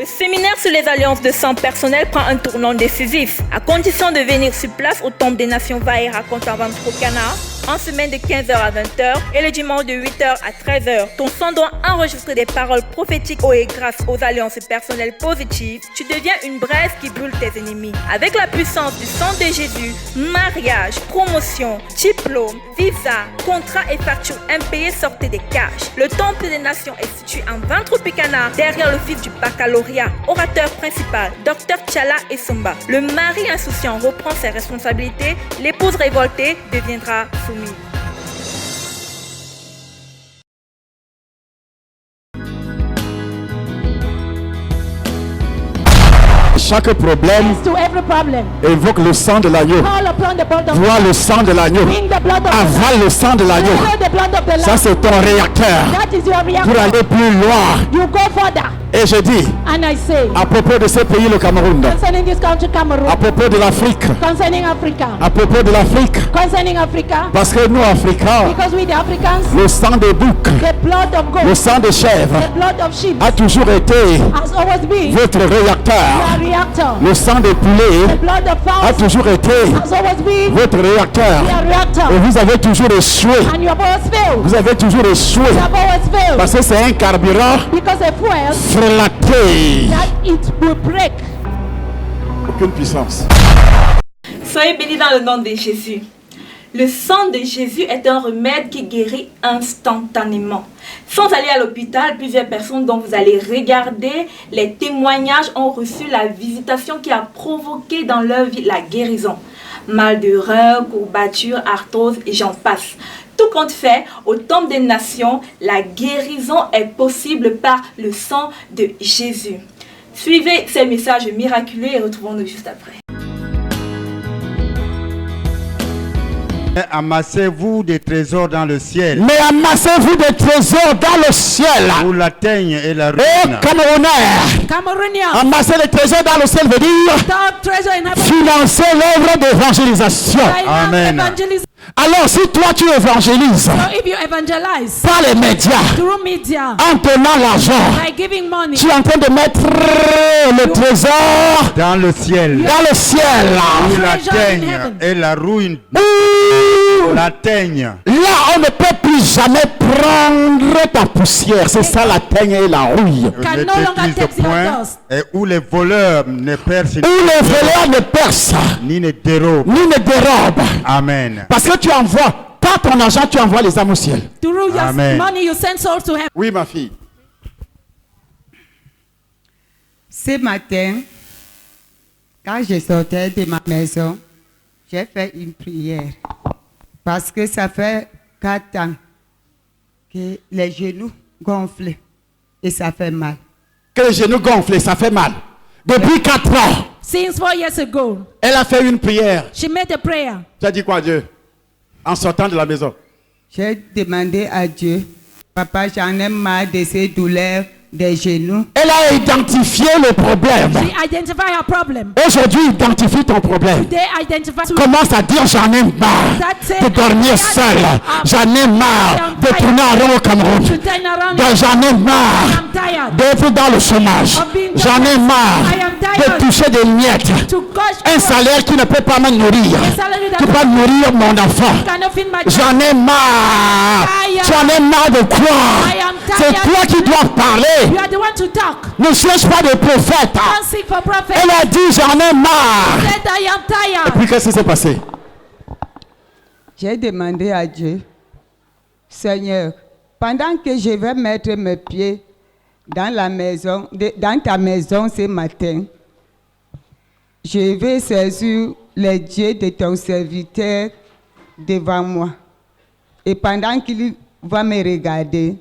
Le séminaire sur les alliances de sang personnel prend un tournant décisif. À condition de venir sur place au Temple des Nations Vaïra contre Cana, en semaine de 15h à 20h et le dimanche de 8h à 13h. Ton sang doit enregistrer des paroles prophétiques et grâce aux alliances personnelles positives, tu deviens une braise qui brûle tes ennemis. Avec la puissance du sang de Jésus, mariage, promotion, diplôme, visa, contrat et factures impayées sortez des caches. Le Temple des Nations est situé en Vantropicana, derrière l'office du baccalauréat. Orateur principal, Dr Tchala Essomba. Le mari insouciant reprend ses responsabilités, l'épouse révoltée deviendra soumise. Chaque problème évoque le sang de l'agneau. Vois le sang de l'agneau. Avale le sang de l'agneau. Ça c'est ton réacteur pour aller plus loin. Et je dis à propos de ce pays, le Cameroun, à propos de l'Afrique, à propos de l'Afrique, parce que nous Africains, le sang des boucs, le sang des chèvres a toujours été votre réacteur. Le sang des poulets a toujours été votre réacteur. Et vous avez toujours échoué. Vous avez toujours échoué. Parce que c'est un carburant frelaté. Aucune puissance. Soyez bénis dans le nom de Jésus. Le sang de Jésus est un remède qui guérit instantanément. Sans aller à l'hôpital, plusieurs personnes dont vous allez regarder les témoignages ont reçu la visitation qui a provoqué dans leur vie la guérison. Mal de rein, courbature, arthrose et j'en passe. Tout compte fait, au Temple des Nations, la guérison est possible par le sang de Jésus. Suivez ces messages miraculeux et retrouvons-nous juste après. Amassez-vous des trésors dans le ciel. Mais amassez-vous des trésors dans le ciel. Où la teigne et la ruine. Camerounais. Amasser les trésors dans le ciel veut dire financer l'œuvre d'évangélisation. Amen. Alors si toi tu évangélises par les médias, en tenant l'argent, tu es en train de mettre le trésor dans le ciel. Dans le ciel. Où la teigne et la ruine. La teigne. Là on ne peut plus jamais prendre ta poussière. C'est ça la teigne et la rouille. Et où les voleurs ne percent. Où les voleurs ne percent. Ni ne dérobent. Amen. Parce que tu envoies, par ton argent, tu envoies les âmes au ciel. Amen. Oui, ma fille. Ce matin, quand je sortais de ma maison, j'ai fait une prière. Parce que ça fait 4 ans que les genoux gonflent et ça fait mal. Que les genoux gonflent et ça fait mal. Depuis 4 ans. Since 4 years ago, elle a fait une prière. She made a prayer. Tu as dit quoi à Dieu en sortant de la maison? J'ai demandé à Dieu, Papa, j'en ai marre de ces douleurs des genoux. Elle a identifié le problème. She identified her problem. Aujourd'hui, identifie ton problème. Commence à dire j'en ai marre de dormir seul. J'en ai marre de tourner en rond au Cameroun. J'en ai marre d'être dans le chômage. J'en ai marre de toucher des miettes. Un salaire qui ne peut pas me nourrir. Qui peut nourrir mon enfant. J'en ai marre. J'en ai marre de quoi? C'est toi qui dois parler. You are the one to talk. Ne cherche pas de prophète. Don't seek for prophet. Elle a dit j'en ai marre. Said, I am tired. Et puis qu'est-ce qui s'est passé? J'ai demandé à Dieu, Seigneur, pendant que je vais mettre mes pieds dans la maison, dans ta maison ce matin, je vais saisir les dieux de ton serviteur devant moi. Et pendant qu'il va me regarder,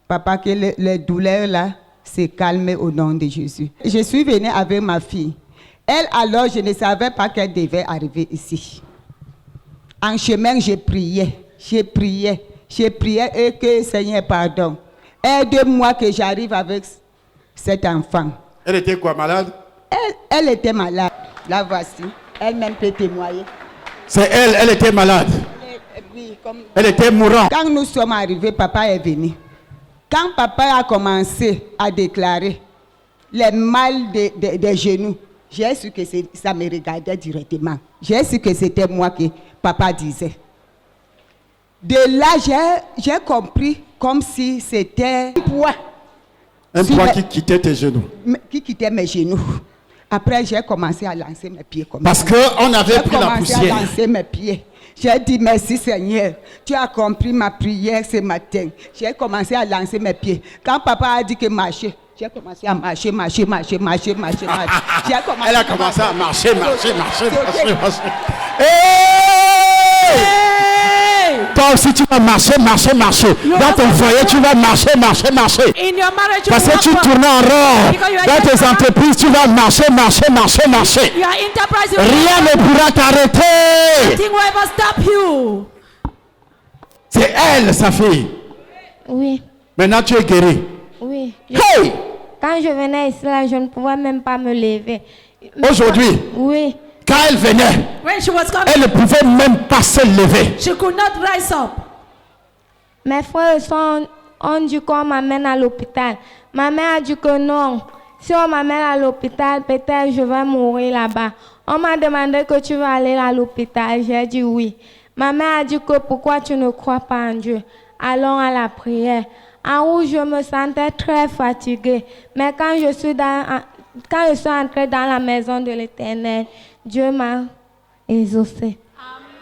Papa, que les douleurs là se calment au nom de Jésus. Je suis venue avec ma fille. Elle alors, je ne savais pas qu'elle devait arriver ici. En chemin, je priais et que Seigneur, pardon. Aide-moi que j'arrive avec cet enfant. Elle était quoi, malade? Elle était malade. La voici. Elle-même peut témoigner. C'est elle était malade. Oui, elle était mourante. Quand nous sommes arrivés, papa est venu. Quand papa a commencé à déclarer, les mal des genoux. J'ai su que ça me regardait directement. J'ai su que c'était moi que papa disait. De là, j'ai compris comme si c'était un poids. Un poids qui quittait tes genoux. Qui quittait mes genoux. Après, j'ai commencé à lancer mes pieds comme Parce ça. qu'on avait pris la poussière. J'ai commencé à lancer mes pieds. J'ai dit merci Seigneur. Tu as compris ma prière ce matin. J'ai commencé à lancer mes pieds. Quand papa a dit que marcher, j'ai commencé à marcher. Elle a commencé à marcher. Toi aussi tu vas marcher. Dans ton foyer tu vas marcher. In your marriage, Parce que tu tournes en rond. Dans tes entreprises tu vas marcher. Your enterprise, Rien ne pourra t'arrêter. nothing will ever stop you. C'est elle, sa fille. Oui, Maintenant tu es guéri. oui. Hey! Quand je venais ici, là, je ne pouvais même pas me lever. Aujourd'hui, Oui, quand elle venait, When she was coming, elle ne pouvait même pas se lever. she could not rise up. mes frères ont dit qu'on m'amène à l'hôpital. Ma mère a dit que non. Si on m'amène à l'hôpital, peut-être je vais mourir là-bas. On m'a demandé que tu vas aller à l'hôpital. J'ai dit oui. Ma mère a dit que pourquoi tu ne crois pas en Dieu? Allons à la prière. En haut, je me sentais très fatiguée. Mais quand je suis entrée dans la maison de l'Éternel, Dieu m'a exaucée.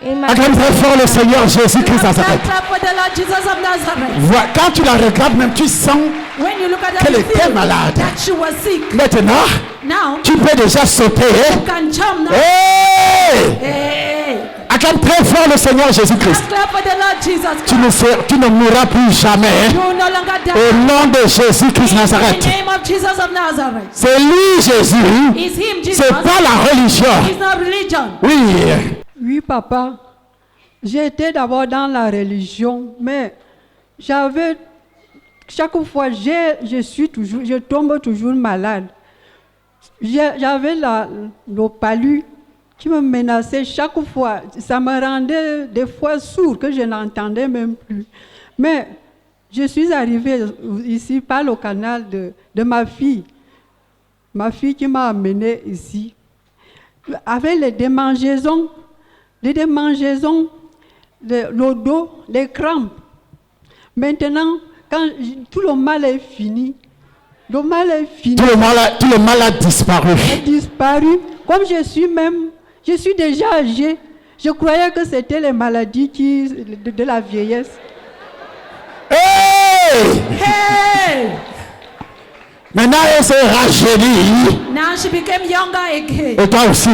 Acclame très fort le Seigneur Jésus-Christ à sa tête. Clap for the Lord Jesus of Nazareth. Quand tu la regardes même, tu sens When you look at her, qu'elle you était feel malade. that she was sick. Maintenant, Now, tu peux déjà sauter. you can jump now. Hey! Hey. Acclame très fort le Seigneur Jésus-Christ. Clap for the Lord Jesus Christ. Tu ne mourras plus jamais. You will no longer die. Au nom de Jésus-Christ In Nazareth. the name of Jesus of Nazareth. C'est lui Jésus. It's him, Jesus. C'est pas la religion. It's not religion. Oui. Oui, papa. J'étais d'abord dans la religion, mais j'avais, chaque fois, je tombe toujours malade. J'avais le palu qui me menaçait chaque fois. Ça me rendait des fois sourd, que je n'entendais même plus. Mais je suis arrivée ici par le canal de ma fille qui m'a amenée ici. Avec les démangeaisons, le dos, les crampes. Maintenant, quand tout le mal est fini, tout le mal a disparu. Comme je suis déjà âgée, je croyais que c'était les maladies de la vieillesse. Hey! Hey! Maintenant, elle s'est rajeunie. Now she became younger again. Et toi aussi.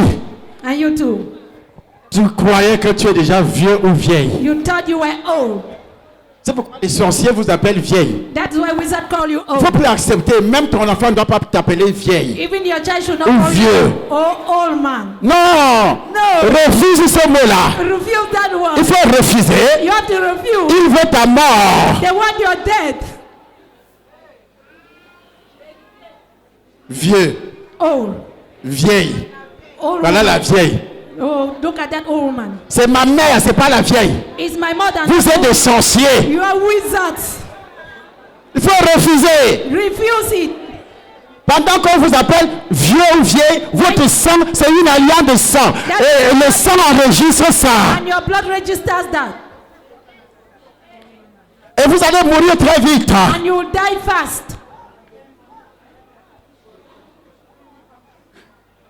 And you too. Tu croyais que tu es déjà vieux ou vieille. You thought you were old. C'est pourquoi les sorciers vous appellent vieille. That's why wizards call you Il ne faut old. plus accepter. Même ton enfant ne doit pas t'appeler vieille. Even your child should not Ou call vieux. you old man. Non. No. Refuse ce mot-là. Refuse that Il one. faut refuser. You have to refuse. Il veut ta mort. They want your death. Vieux. Old. Vieille. Old Voilà woman. la vieille. Oh, look at that old woman. C'est ma mère, c'est pas la vieille. It's my mother. Vous êtes des sorciers. You are wizards. Il faut refuser. Refuse it. Pendant qu'on vous appelle vieux ou vieille, votre sang, c'est une alliance de sang. Et le sang enregistre ça. And your blood registers that. Et vous allez mourir très vite. And you will die fast.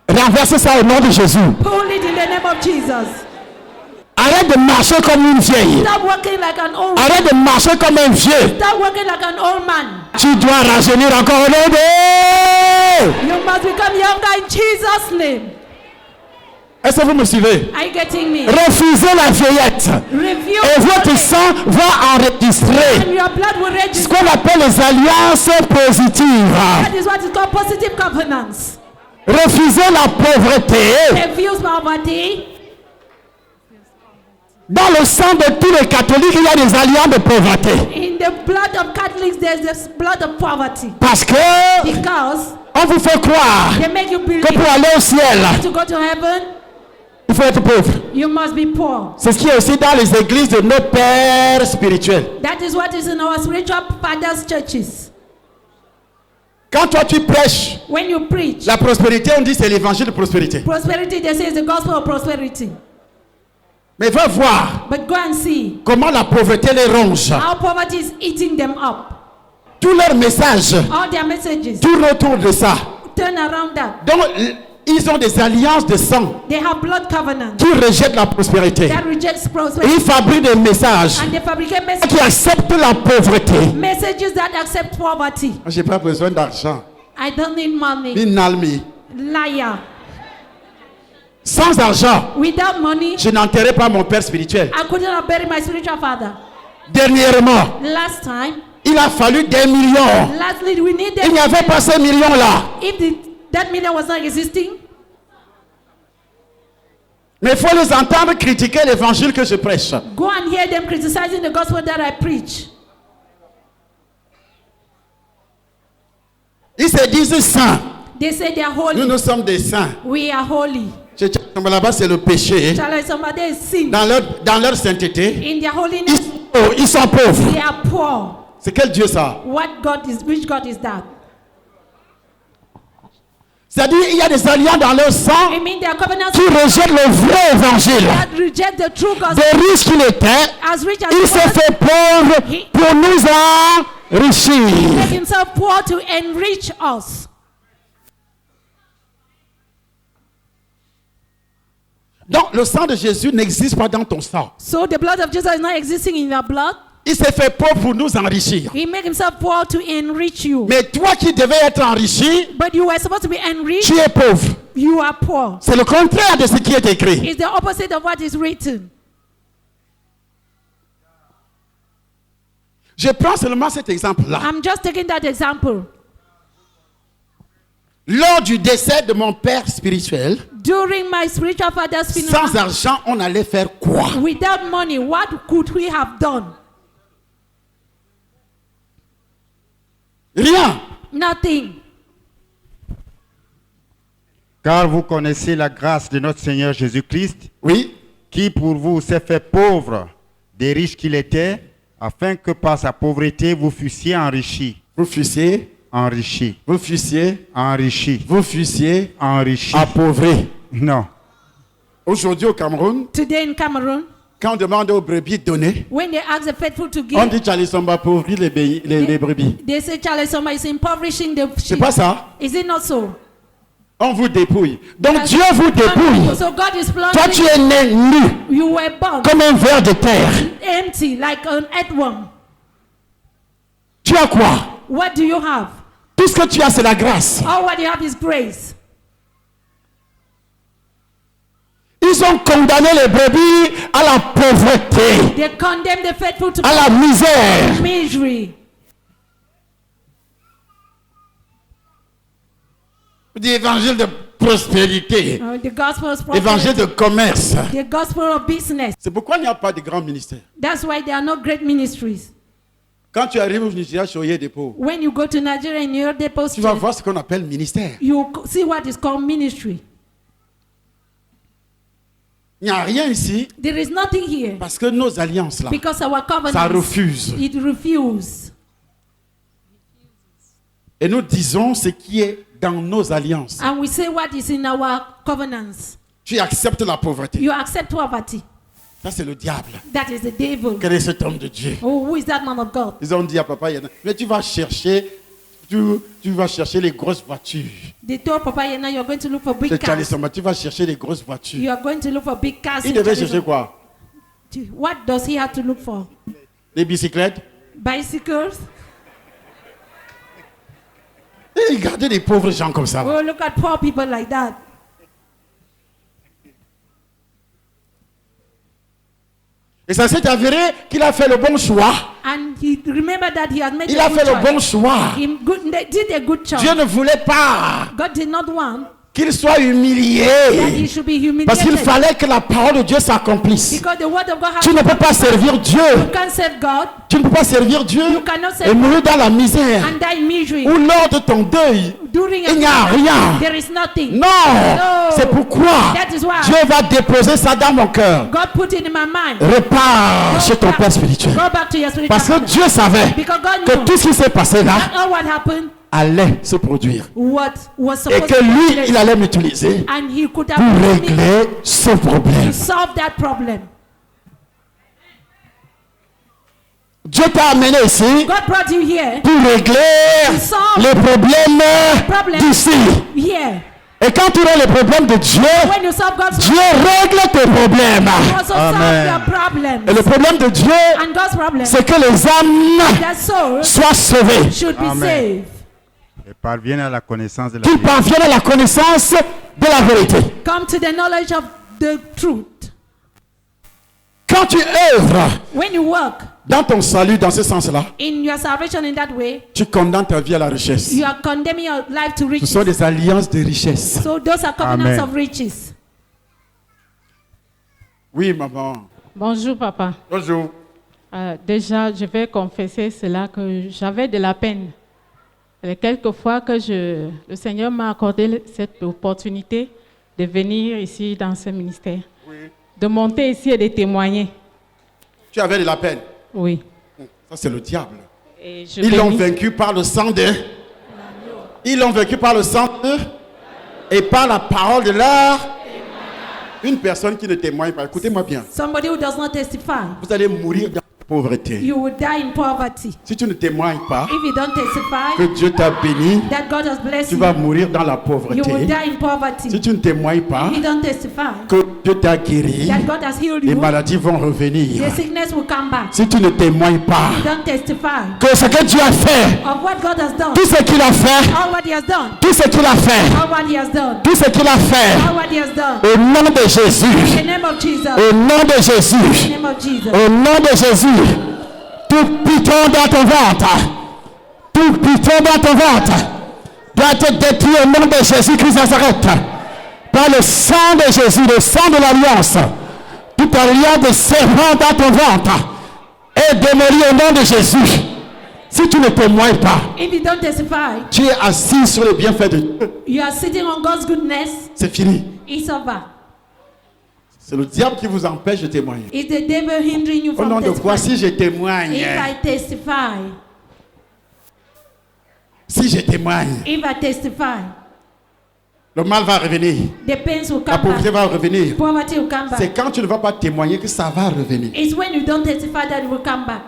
Renversez ça au nom de Jésus. Pull it in the name of Jesus. Arrête de marcher comme une vieille. Stop walking like an old man. Arrête de marcher comme un vieux. Stop walking like an old man. Tu dois rajeunir encore au nom de... You must become younger in Jesus' name. Est-ce que vous me suivez? Are you getting me? Refusez la vieillette. Refuse Et votre it. sang va enregistrer And your blood will ce register. qu'on appelle les alliances positives. That is what is called positive covenants. Refusez la pauvreté. Refuse poverty. Dans le sang de tous les catholiques, il y a des alliances de pauvreté. In the blood of Catholics, there's the blood of poverty. Parce que Because on vous fait croire they make you believe que pour aller au ciel, to go to heaven, il faut être pauvre. you must be poor. C'est ce qui est aussi dans les églises de nos pères spirituels. That is what is in our spiritual fathers' churches. Quand toi tu prêches When you preach, la prospérité, on dit c'est l'évangile de prospérité. prosperity, they say it's the gospel of prosperity. Mais va voir But go and see comment la pauvreté les ronge. how poverty is eating them up. Tous leurs messages All their messages tournent autour de ça. turn around that. Donc, ils ont des alliances de sang They have blood covenant qui rejettent la prospérité. that rejects Et prosperity. ils fabriquent des messages And they fabricate qui acceptent la pauvreté. messages that accept poverty. J'ai pas besoin d'argent. I don't need money. Nalmi. Liar. Sans argent, Without money, je n'enterrais pas mon père spirituel. I couldn't have buried my spiritual father. Dernièrement, Last time, il a fallu des millions. lastly, we needed. Il n'y avait pas ces millions-là. If that million was not existing, Mais il faut les entendre critiquer l'évangile que je prêche. go and hear them criticizing the gospel that I preach. Ils se disent saints. They say they are holy. Nous sommes des saints. We are holy. Là-bas, c'est le péché. Shall I somebody is sin? Dans leur sainteté, In their holiness, ils sont pauvres. they are poor. C'est quel Dieu ça? Which God is that? C'est-à-dire il y a des alliances dans leur sang I mean, they are covenants qui rejettent le vrai évangile. that reject the true gospel. De riche qu'il était, As rich as il he s'est was, fait pauvre pour nous he enrichir. made himself poor to enrich us. Donc le sang de Jésus n'existe pas dans ton sang. So the blood of Jesus is not existing in your blood. Il s'est fait pauvre pour nous enrichir. He made himself poor to enrich you. Mais toi qui devais être enrichi, But you were supposed to be enriched. tu es pauvre. You are poor. C'est le contraire de ce qui est écrit. It's the opposite of what is written. Je prends seulement cet exemple-là. I'm just taking that example. Lors du décès de mon père spirituel, During my spiritual father's funeral, sans argent, on allait faire quoi? without money, what could we have done? Rien. Nothing. Car vous connaissez la grâce de notre Seigneur Jésus-Christ, Oui. qui pour vous s'est fait pauvre des riches qu'il était, afin que par sa pauvreté vous fussiez enrichis. Vous fussiez, Enrichis. vous fussiez, Enrichis. vous fussiez Enrichis. appauvri. Non. Aujourd'hui au Cameroun, Today in Cameroon, quand on demande aux brebis de donner, when they ask the faithful to on give, dit Charlie Somba appauvrit les brebis. they say Charles Soma is impoverishing the C'est sheep. pas ça. Is it not so? On vous dépouille. Donc Dieu vous dépouille. So God is Toi planting. tu es né nu, You were born comme un ver de terre. empty like an earthworm. Tu as quoi? What do you have? Tout ce que tu as, c'est la grâce. All what you have is grace. Ils ont condamné les brebis à la pauvreté, They condemn the faithful to à la misère. misery. L'évangile de prospérité, The gospel of évangile prosperity. de commerce. The gospel of business. C'est pourquoi il n'y a pas de grands ministères. That's why there are no great ministries. Quand tu arrives au Nigeria, chez Oyedepo, When you go to Nigeria and you're tu vas deposited, voir ce qu'on appelle ministère. you see what is called ministry. Il n'y a rien ici There is nothing here parce que nos alliances là, because our ça covenant refuse. it refuses. Et nous disons ce qui est dans nos alliances. And we say what is in our covenants. Tu acceptes la pauvreté. You accept poverty. Ça c'est le diable. That is the devil. Quel est cet homme de Dieu? Oh, who is that man of God? Ils ont dit à papa, mais tu vas chercher les grosses voitures. They told Papa Yena, you're going to look for big C'est Charlie cars. Samba, tu vas chercher les grosses voitures. You are going to look for big cars. Il in devait Charlie chercher quoi? Samba. What does he have to look for? Les bicyclettes. Bicycles? Et regardez les pauvres gens comme ça. Oh, look at poor people like that. Et ça s'est avéré qu'il a fait le bon choix. And he remembered that he had made Il a a good fait le choice. bon choix. They did a good choice. Dieu ne voulait pas God did not want qu'il soit that he humilié. should be humiliated. Parce qu'il fallait que la parole de Dieu s'accomplisse. Because the word of God has Tu ne peux pas servir Dieu. You can't serve God Tu ne peux pas servir Dieu You cannot serve et mourir dans la misère. and die in misery. Ou lors de ton deuil, During il n'y a rien. there is nothing. Non, No. c'est pourquoi That is why Dieu va déposer ça dans mon cœur. God put it in my mind. Repars chez ton Père spirituel. Go back to your spiritual Parce que father. Dieu savait Because God que knew tout ce qui s'est passé là, that all what happened allait se produire. what was Et supposed que to lui, take il place. allait m'utiliser And he could have pour used me régler ce problème. to solve that problem. Dieu t'a amené ici God brought you here pour régler to solve les problèmes problem d'ici. here. Et quand tu as les problèmes de Dieu, When you solve God's Dieu règle tes problèmes. you also solve Amen. your problems. Et le problème de Dieu, And God's problem, c'est que les âmes that soul soient sauvées, should be Amen. saved. Et parviennent à la connaissance de la qu'ils vérité. parviennent à la connaissance de la vérité. Come to the knowledge of the truth. Quand tu œuvres When you work dans ton salut dans ce sens-là, in your salvation in that way, tu condamnes ta vie à la richesse. you are condemning your life to Ce riches. sont des alliances de richesse. So those are covenants Amen. of riches. Oui, maman. Bonjour papa. Bonjour. Déjà, je vais confesser cela que j'avais de la peine. Les quelques fois que le Seigneur m'a accordé cette opportunité de venir ici dans ce ministère, de monter ici et de témoigner. Tu avais de la peine. Oui. Ça, c'est le diable. Et je Ils l'ont bénis- vaincu par le sang de... Ils l'ont vaincu par le sang de... Et par la parole de leur... Une personne qui ne témoigne pas. Écoutez-moi bien. Somebody who does not testify, Vous allez mourir dans la pauvreté. you will die in poverty. Si tu ne témoignes pas If you don't testify que Dieu t'a béni, that God has blessed tu you, vas mourir dans la you will pauvreté. die in poverty. Si tu ne témoignes pas If you don't testify que Dieu t'a guéri, that God has healed les you, maladies vont revenir. the sickness will come back. Si tu ne témoignes pas You don't testify que ce que Dieu a fait, of what God has done, tout ce qu'il a fait, all what He has done, tout ce qu'il a fait, all what He has done, tout ce qu'il a fait, all what He has done. au nom de Jésus, In the name of Jesus. au nom de In Jésus, the name of Jesus. au nom de Jésus, tout piton dans ton ventre, tout piton dans ton ventre doit être détruit au nom de Jésus-Christ Nazareth. Par le sang de Jésus, le sang de l'alliance, toute alliance de serpent dans ton ventre est démolie au nom de Jésus. Si tu ne témoignes pas, If you don't testify, tu es assis sur les bienfaits de Dieu. you are sitting on God's goodness. C'est fini. It's over. C'est le diable qui vous empêche de témoigner. It's the devil hindering you Au from nom de quoi? testifying. Si je témoigne, If I testify, si je témoigne, if I testify, le mal va revenir. the pains will La come pauvreté back. va revenir. Poverty will come C'est back. quand tu ne vas pas témoigner que ça va revenir. It's when you don't testify that it will come back.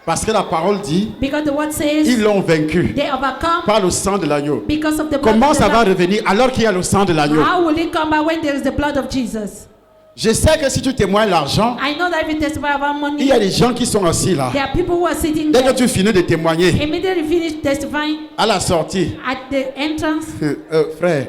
Parce que la parole dit, Because the word says ils l'ont vaincu they overcome par le sang de l'agneau. because of the blood Comment of the ça va Lamb. revenir alors qu'il y a le sang de l'agneau? How will it come back when there is the blood of Jesus? Je sais que si tu témoignes l'argent, I know that if you testify about il money, y a des gens qui sont assis là. there are people who are sitting Dès que there. tu finis de témoigner, Immediately finish testifying à la sortie, at the entrance, frère,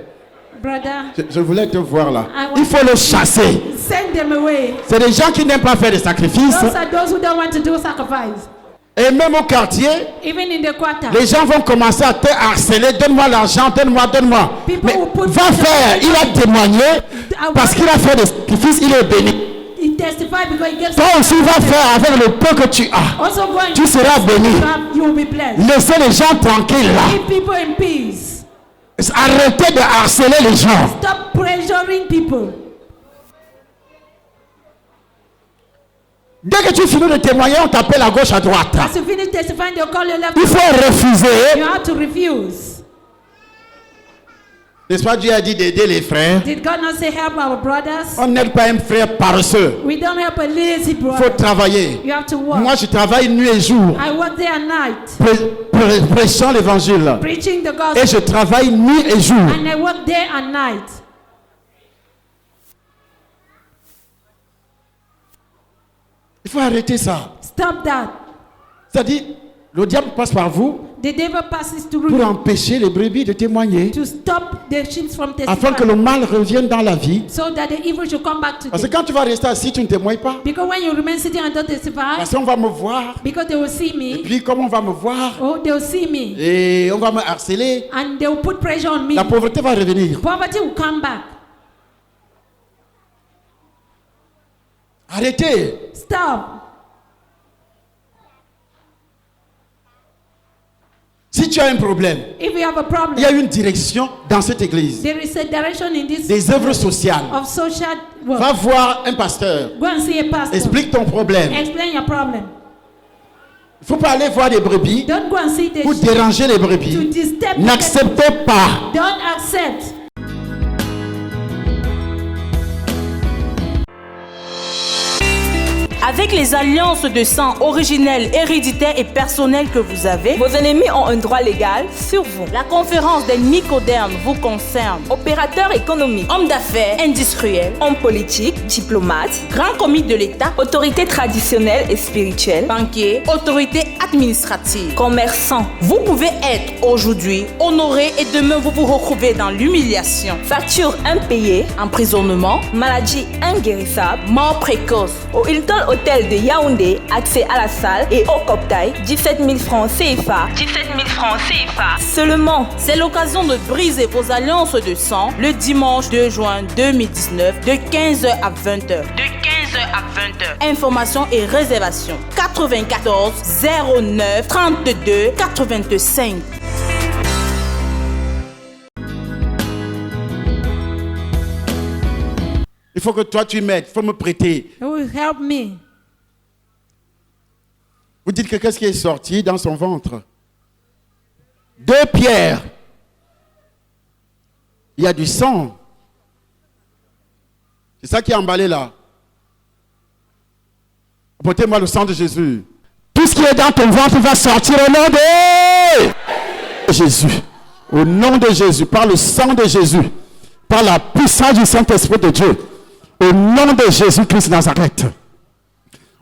brother, je voulais te voir là. I want- Il faut le chasser. send them away. C'est des gens qui n'aiment pas faire des sacrifices. Those are those who don't want to do sacrifice. Et même au quartier, Even in the quarter, les gens vont commencer à te harceler. Donne-moi l'argent, donne-moi, donne-moi. People Mais will put va pressure faire. on Il a you. témoigné I parce want- qu'il a fait des sacrifices. Il est béni. he testified because he gave Toi aussi, va faire avec le peu que tu as. Also go and Tu seras béni. you will be blessed. Laissez les gens tranquilles là. Keep people in peace. Arrêtez de harceler les gens. Stop pressuring people. Dès que tu finis de témoigner, on t'appelle à gauche, à droite. As you finish testifying, they'll call you left. Il faut You refuser. have to refuse. N'est-ce pas, Dieu a dit d'aider les frères. Did God not say help our brothers? On n'aide pas un frère paresseux. We don't help a lazy Il faut brother. travailler. You have to work. Moi, je travaille nuit et jour. I work day and night, Prêchant l'évangile. preaching the Et gospel. je travaille nuit et jour. And I work day and night. Il faut arrêter ça. Stop that. C'est-à-dire, le diable passe par vous The devil passes through pour you empêcher les brebis de témoigner, to stop the sheep from afin que le testifying, mal revienne dans la vie. so that the evil should come back to Parce que them. quand tu vas rester assis, tu ne témoignes pas. Because when you remain sitting and don't testify, Parce qu'on va me voir. because they will see Et me, puis, comme on va me voir, oh, they will see me, et on va me harceler, and they will put pressure on me. la pauvreté va revenir. Poverty will come back. Arrêtez. Stop. Si tu as un problème, If you have a il y a problem, une direction dans cette église. there is a direction in this Des œuvres sociales. of social work. Va voir un pasteur. Go and see a pastor. Explique ton problème. Explain your problem. Il ne faut pas aller voir des brebis Don't go and see the pour sheep déranger les to brebis. disturb the N'acceptez pas. Don't accept. Avec les alliances de sang originelles, héréditaires et personnelles que vous avez, Vos ennemis ont un droit légal sur vous. la conférence des Nicodermes vous concerne. Opérateurs économiques, Hommes d'affaires, industriels, hommes politiques, diplomates, grands commis de l'État, autorités traditionnelles et spirituelles, banquiers, autorités administratives. commerçants, Vous pouvez être aujourd'hui honoré et demain vous vous retrouvez dans l'humiliation, factures impayées, emprisonnement, maladies inguérissables. mort précoce. Au Hilton Hotel de Yaoundé, accès à la salle et au cocktail, 17 000 francs CFA. 17 000 francs CFA. Seulement. C'est l'occasion de briser vos alliances de sang le dimanche 2 juin 2019 de 15h à 20h. Informations et réservations 94 09 32 85. Il faut que toi tu m'aides, il faut me prêter. It will help me. Vous dites que qu'est-ce qui est sorti dans son ventre? 2 pierres. Il y a du sang. C'est ça qui est emballé là. Apportez-moi le sang de Jésus. Tout ce qui est dans ton ventre va sortir au nom de Jésus. Au nom de Jésus, par le sang de Jésus, par la puissance du Saint-Esprit de Dieu. Au nom de Jésus-Christ de Nazareth.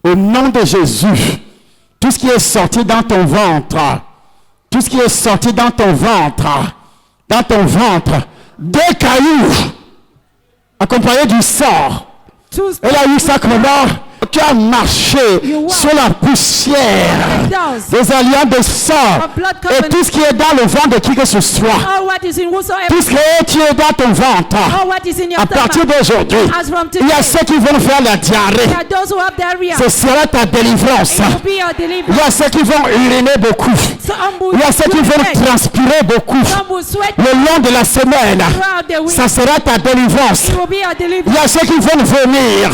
Au nom de Jésus. Tout ce qui est sorti dans ton ventre, tout ce qui est sorti dans ton ventre, 2 cailloux, accompagnés du sang. Elle a eu ça comment? Tu as marché sur la poussière des alliances de sang et tout ce qui est dans le ventre de qui que ce soit, tout ce qui est dans ton ventre, à partir d'aujourd'hui, il y a ceux qui vont faire la diarrhée. Ce sera ta délivrance. Il y a ceux qui vont uriner beaucoup. Il y a ceux qui vont transpirer beaucoup. Le long de la semaine, ça sera ta délivrance. Il y a ceux qui vont vomir.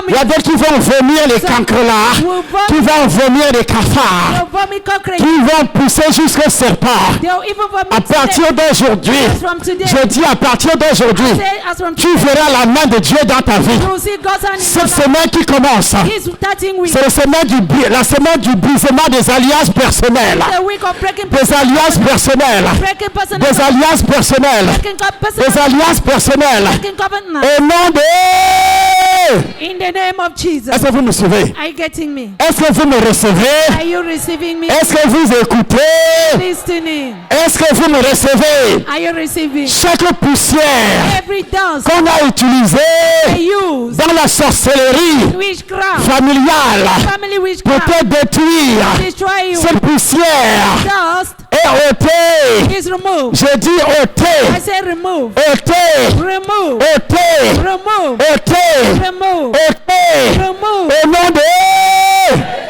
Il y a d'autres qui vont vomir les cancrelats, qui vont vomir les cafards, qui vont pousser jusqu'au serpent. À partir d'aujourd'hui, je dis à partir d'aujourd'hui, tu verras la main de Dieu dans ta vie. Cette semaine qui commence, c'est la semaine du brisement des alliances personnelles. Des alliances personnelles. Des alliances personnelles. Des alliances personnelles. Au nom de... In the name of Jesus. Est-ce que vous me suivez? Are you getting me? Est-ce que vous me recevez? Are you receiving me? Est-ce que vous écoutez? Listening. Est-ce que vous me recevez? Are you receiving? Chaque poussière Every dust qu'on a utilisée used dans la sorcellerie witchcraft, familiale family pour witchcraft, te détruire, destroy you. cette poussière Dust est ôtée. is removed. Je dis I ôtée. say remove. Ôtée. Remove. Ôtée. Remove. Ôtée. Remove. Ôtée. Remove. Au nom de...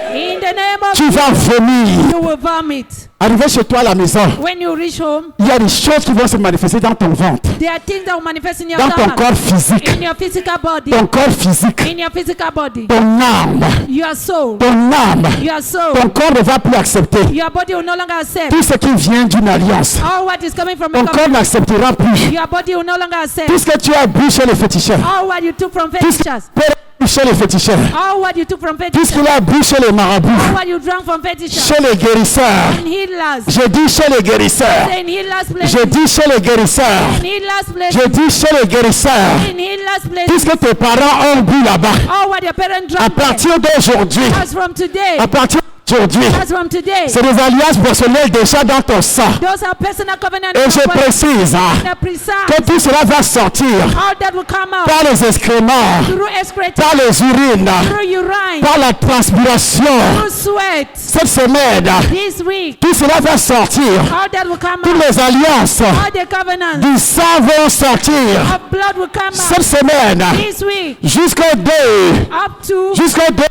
In the name of Tu vas vomir. you will vomit. Arrivé chez toi à la maison, When you reach home, il y a des choses qui vont se manifester dans ton ventre, there are things that will manifest in your dans ton stomach, corps physique, in your physical body, ton corps physique, in your physical body, ton âme, your soul, ton âme, your soul, ton corps ne va plus accepter your body will no longer accept. tout ce qui vient d'une alliance. All what is coming from a Ton corps covenant, n'acceptera plus your body will no longer accept. tout ce que tu as bu chez les féticheurs, All what you took from tout ce fetishes, que tu as bu chez les féticheurs, all what you took from tout ce fetishes, qu'il a bu chez les marabouts, all what you drank from fetishes, chez les guérisseurs. in healers, Je dis chez les guérisseurs. in healers place, Je dis chez les guérisseurs. in healers place, Je dis chez les guérisseurs. in healers place, Tout ce que tes parents ont bu là-bas, all what your parents à drank there, partir d'aujourd'hui, as from today, à partir d'aujourd'hui, as from today, c'est des alliances personnelles déjà dans ton sang. those are personal covenant Et je précise and precise, que tout cela va sortir all that will come out par les excréments, through excreta, par les urines, through urine, par la transpiration. through sweat. Cette semaine, This week, tout cela va sortir. all that will come Toutes out, les alliances all the covenants du sang vont sortir. of blood will come Cette out. semaine, This week, jusqu'au 2 up to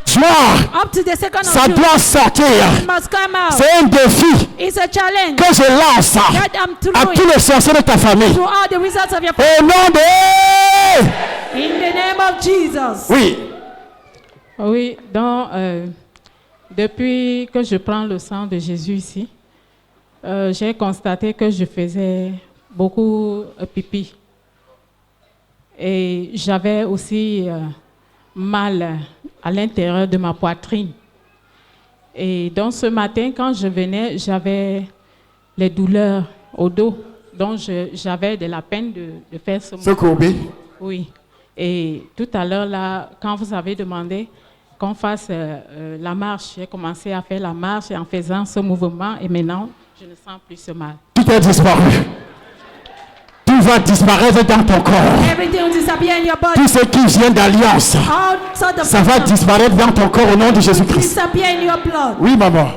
juin, the 2nd of ça June, doit sortir. it must come out. C'est un défi It's a challenge que je lance that I'm à tous throwing les sorciers de ta famille. to all the wizards of your Au nom de... in the name of Jesus. Oui. Oui, Depuis que je prends le sang de Jésus ici, j'ai constaté que je faisais beaucoup pipi. Et j'avais aussi mal à l'intérieur de ma poitrine. Et donc ce matin, quand je venais, j'avais les douleurs au dos. Donc j'avais de la peine de faire ce mouvement. Oui. Et tout à l'heure, là, quand vous avez demandé qu'on fasse la marche, j'ai commencé à faire la marche et en faisant ce mouvement. Et maintenant, je ne sens plus ce mal. Tout est disparu. Tout va disparaître dans ton corps. Tout ce qui vient d'alliance, ça va disparaître dans ton corps au nom de Jésus-Christ. Oui, maman.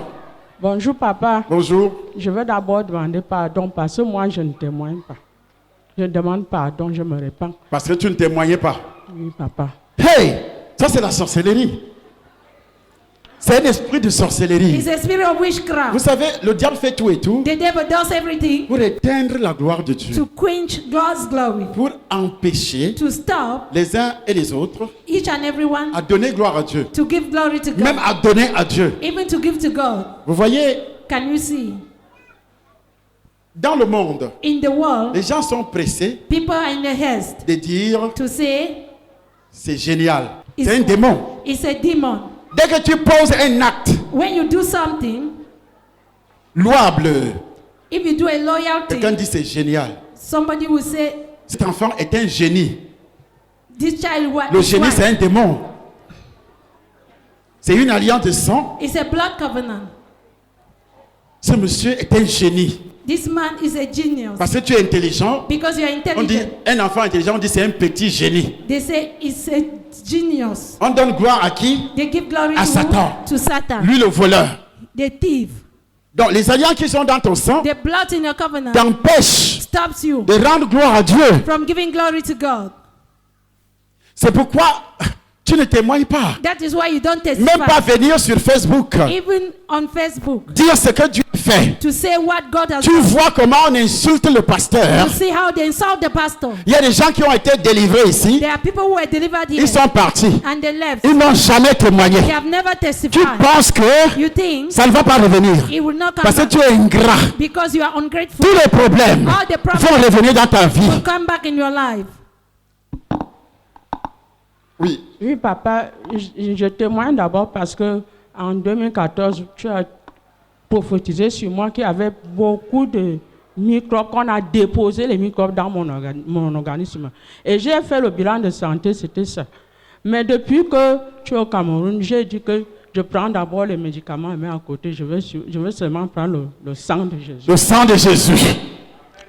Bonjour, papa. Bonjour. Je veux d'abord demander pardon parce que moi, je ne témoigne pas. Je demande pardon, je me répands. Parce que tu ne témoignais pas. Oui, papa. Hey, ça c'est la sorcellerie. C'est un esprit de sorcellerie. It's a spirit of witchcraft. Vous savez, le diable fait tout et tout The devil does everything pour éteindre la gloire de Dieu. to quench God's glory, Pour empêcher to stop les uns et les autres each and everyone à donner gloire à Dieu. to give glory to God, Même à donner à Dieu. even to give to God. Vous voyez, Can you see? dans le monde, In the world, les gens sont pressés people are in the haste de dire to say c'est génial. It's- C'est un démon. it's a demon. Dès que tu poses un acte When you do something, louable, if you do a loyal quelqu'un thing, dit c'est génial. somebody will say, Cet enfant est un génie. this child Le is génie, right. c'est un démon. C'est une alliance de sang. It's a blood covenant. Ce monsieur est un génie. This man is a genius. Parce que tu es intelligent. Because you are On dit intelligent. un enfant intelligent, on dit c'est un petit génie. They say it's a genius. On donne gloire à qui? They give glory À to, Satan. to Satan. Lui le voleur. The thief. Donc les alliances qui sont dans ton sang The blood in your covenant t'empêchent stops you de rendre gloire à Dieu. from giving glory to God. C'est pourquoi tu ne témoignes pas. That is why you don't testify. Même pas venir sur Facebook. Even on Facebook. Dire ce que Dieu fait. To say what God has Tu done. vois comment on insulte le pasteur. You see how they insult the pastor. Il y a des gens qui ont été délivrés ici. There are people who were delivered here. Ils sont partis. And they left. Ils n'ont jamais témoigné. They have never Tu testified. penses que You think ça ne va pas revenir. it will not come Parce que back tu es ingrat. because you are ungrateful. Tous les problèmes All the vont problems revenir dans ta vie. will come back in your life. Oui. Oui, papa, je témoigne d'abord parce que en 2014, tu as prophétisé sur moi qu'il y avait beaucoup de microbes, qu'on a déposé les microbes dans mon organisme. Et j'ai fait le bilan de santé, c'était ça. Mais depuis que tu es au Cameroun, j'ai dit que je prends d'abord les médicaments, mais à côté, je veux seulement prendre le sang de Jésus. Le sang de Jésus.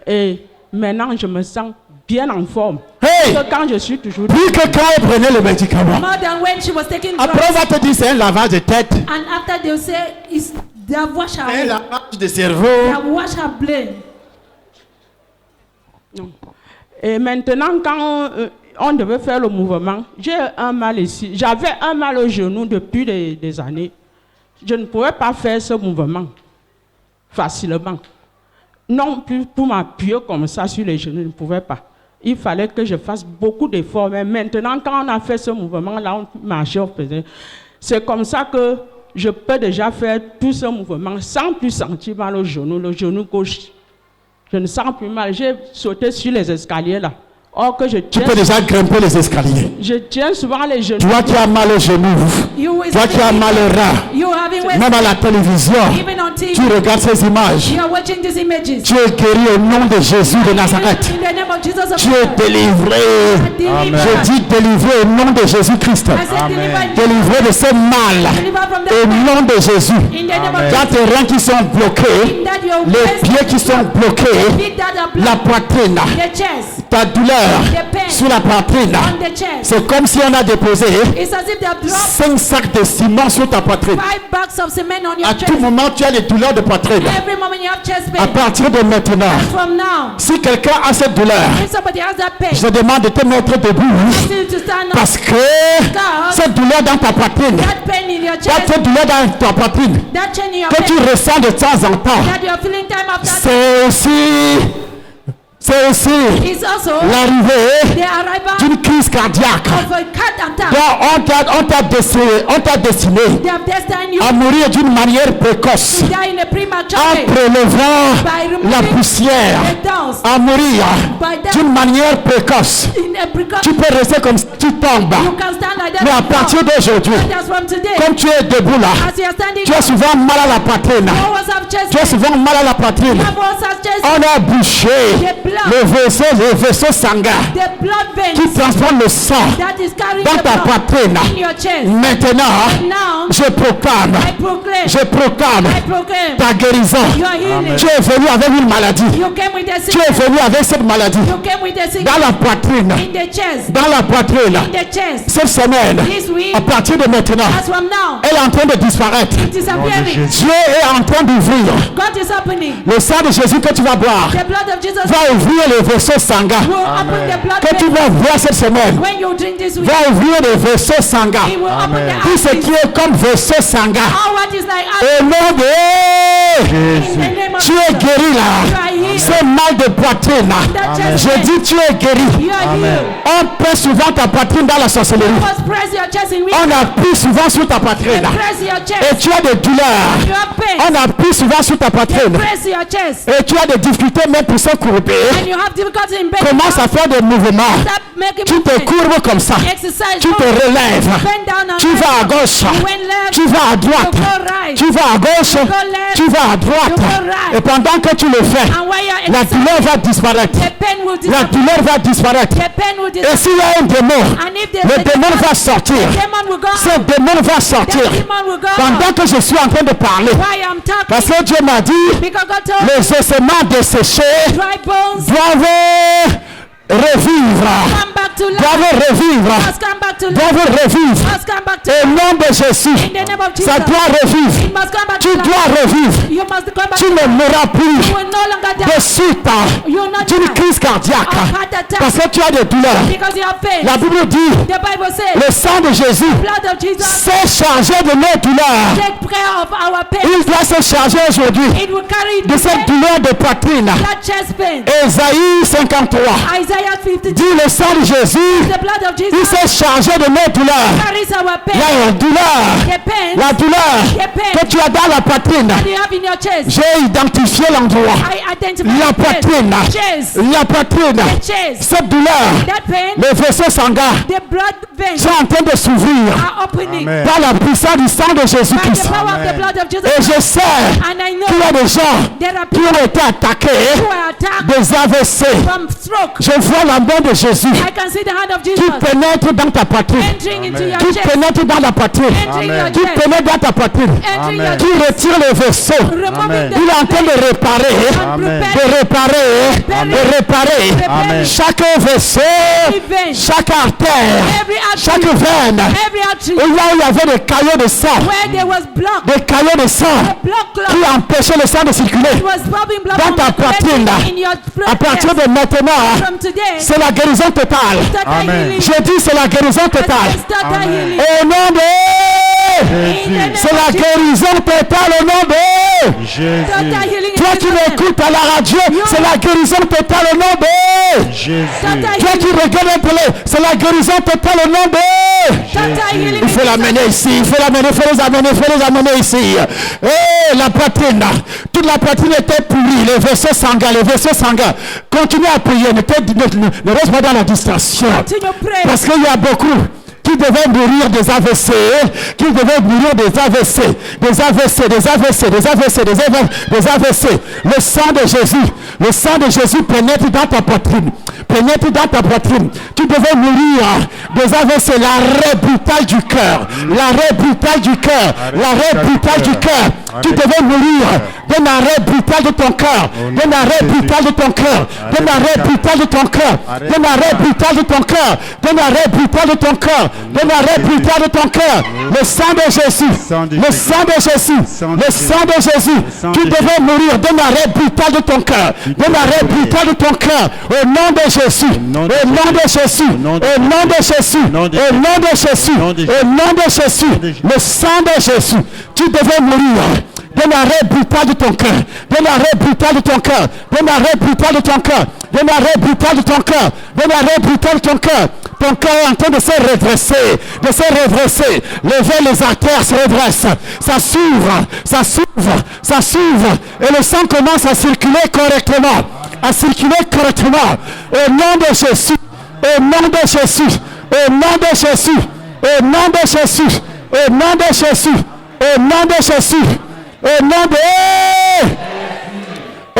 Et maintenant, je me sens bien en forme. Hey! Parce que quand je suis toujours... Plus que quand elle prenait le médicament. More than when she was taking drugs. Après, on va te dire c'est un lavage de tête. And after they will say, they have washed her Un head. lavage de cerveau. They have washed her brain. Non. Et maintenant, quand on devait faire le mouvement, j'ai un mal ici. J'avais un mal au genou depuis des années. Je ne pouvais pas faire ce mouvement facilement. Non plus pour m'appuyer comme ça sur les genoux, je ne pouvais pas. Il fallait que je fasse beaucoup d'efforts. Mais maintenant, quand on a fait ce mouvement-là, on marchait, on faisait. C'est comme ça que je peux déjà faire tout ce mouvement sans plus sentir mal au genou gauche. Je ne sens plus mal. J'ai sauté sur les escaliers là. Or que je Tu tiens, peux déjà grimper les escaliers. je tiens souvent les genoux. Toi qui as mal au genou. Toi qui as mal au rein. You having wasted. Même à la télévision. Even on TV. Tu regardes ces images. You are watching these images. Tu es guéri au nom de Jésus de Nazareth. In the name of Jesus of Tu es Nazareth. délivré. Amen. Je dis délivré au nom de Jésus-Christ. I said deliver. Délivré de ce mal. Deliver from Au the nom de Jésus. In the name of Dans tes reins qui sont bloqués. that your Les waist, pieds qui sont bloqués. feet that are La blocked, poitrine. the chest, Ta douleur the pain sur la poitrine. on the chest. C'est comme si on a déposé It's as if they have dropped 5 sacs de ciment sur ta poitrine. 5 bags of cement on your À tout chest. moment, tu as les douleurs de poitrine. Every moment you have chest À pain. partir de maintenant, From now, si quelqu'un a cette douleur, if somebody has that pain, je demande de te mettre debout. ask you to stand up. Parce que cette douleur dans ta poitrine, That pain in your chest, cette douleur dans ta poitrine, that chain in your que tu pain, ressens de temps en temps, that you're feeling time after time, c'est aussi C'est aussi l'arrivée d'une crise cardiaque. Donc on t'a destiné à mourir d'une manière précoce en prélevant la poussière, à mourir d'une manière précoce. Tu peux rester comme si tu tombes. Mais à partir d'aujourd'hui, comme tu es debout là, tu as souvent mal à la poitrine. Tu as souvent mal à la poitrine. On a bouché le vaisseau sanguin qui transporte le sang dans ta poitrine. Maintenant, je proclame ta guérison. Tu es venu avec une maladie. Tu es venu avec cette maladie dans la poitrine. Dans la poitrine. Cette semaine, à partir de maintenant, elle est en train de disparaître. Dieu est en train d'ouvrir. Le sang de Jésus que tu vas boire va ouvrir le vaisseau sanguin. Que tu vas voir cette semaine va ouvrir le vaisseau sanguin. Tout ce qui est comme vaisseau sanguin. Au nom de Jésus, tu es guéri là. C'est mal de poitrine. Je dis tu es guéri. On presse souvent ta poitrine dans la sorcellerie. On appuie souvent sur ta poitrine. Et tu as des douleurs. On appuie souvent sur ta poitrine. Et tu as des difficultés même pour se courber. Commence à faire des mouvements. Tu te courbes comme ça. Tu te relèves. Tu vas à gauche. Tu vas à droite. Tu vas à gauche. Tu vas à droite. Et pendant que tu le fais, la douleur va disparaître. La douleur va disparaître. Et s'il y a un démon, le démon va sortir. Ce démon va sortir pendant que je suis en train de parler. Parce que Dieu m'a dit, les ossements desséchés doivent revivre. Doivent revivre. Au nom de Jésus, ça doit revivre. Tu dois revivre. Tu ne mourras plus de suite d'une crise cardiaque parce que tu as des douleurs. La Bible dit, le sang de Jésus s'est chargé de nos douleurs. Il doit se charger aujourd'hui de cette douleur de poitrine. Ésaïe 53 dit, le sang de Jésus, il s'est chargé de nos douleurs. La douleur que tu as dans la poitrine, j'ai identifié l'endroit. La poitrine, cette douleur, les vaisseaux sanguins sont en train de s'ouvrir par la puissance du sang de Jésus-Christ. Et je sais qu'il y a des gens qui ont été attaqués des AVC. Je vois la main de Jésus qui pénètre dans ta poitrine, qui pénètre dans la poitrine, qui pénètre dans ta poitrine, qui retire les vaisseaux. Il est en train de réparer chaque vaisseau, chaque artère, chaque veine. Et là où il y avait des caillots de sang, qui empêchaient le sang de circuler dans ta poitrine. À partir de maintenant, c'est la guérison totale. Amen. Je dis c'est la guérison totale. Amen. Au nom de c'est la guérison totale au nom de Jésus. Toi qui m'écoutes à la radio, c'est la guérison totale au nom de Jésus. Toi qui regardes un peu, c'est la guérison totale au nom de Jésus. Il faut l'amener ici, il faut les amener ici. Et la poitrine, toute la poitrine était pourrie, les vaisseaux sanguins. Continue à prier, ne reste pas dans la distraction. Parce qu'il y a beaucoup qui devaient mourir des AVC, Le sang de Jésus pénètre dans ta poitrine. Tu devais mourir des AVC, l'arrêt brutal du cœur. Tu devais mourir d'un arrêt brutal de ton cœur. Le sang de Jésus. Tu devais mourir d'un arrêt brutal de ton cœur. Au nom de Jésus. Le sang de Jésus. Tu devais mourir D'un arrêt brutal de ton cœur. D'un arrêt brutal de ton cœur. D'un arrêt brutal de ton cœur. D'un arrêt brutal de ton cœur. D'un arrêt brutal de ton cœur. Ton cœur est en train de se redresser. De se redresser. Levez les artères se redressent. Ça s'ouvre. Ça s'ouvre. Ça s'ouvre. Et le sang commence à circuler correctement. À circuler correctement. Au nom de Jésus. Au nom de Jésus. Au nom de Jésus. Au nom de Jésus. Au nom de Jésus. Au nom de Jésus. Au nom de...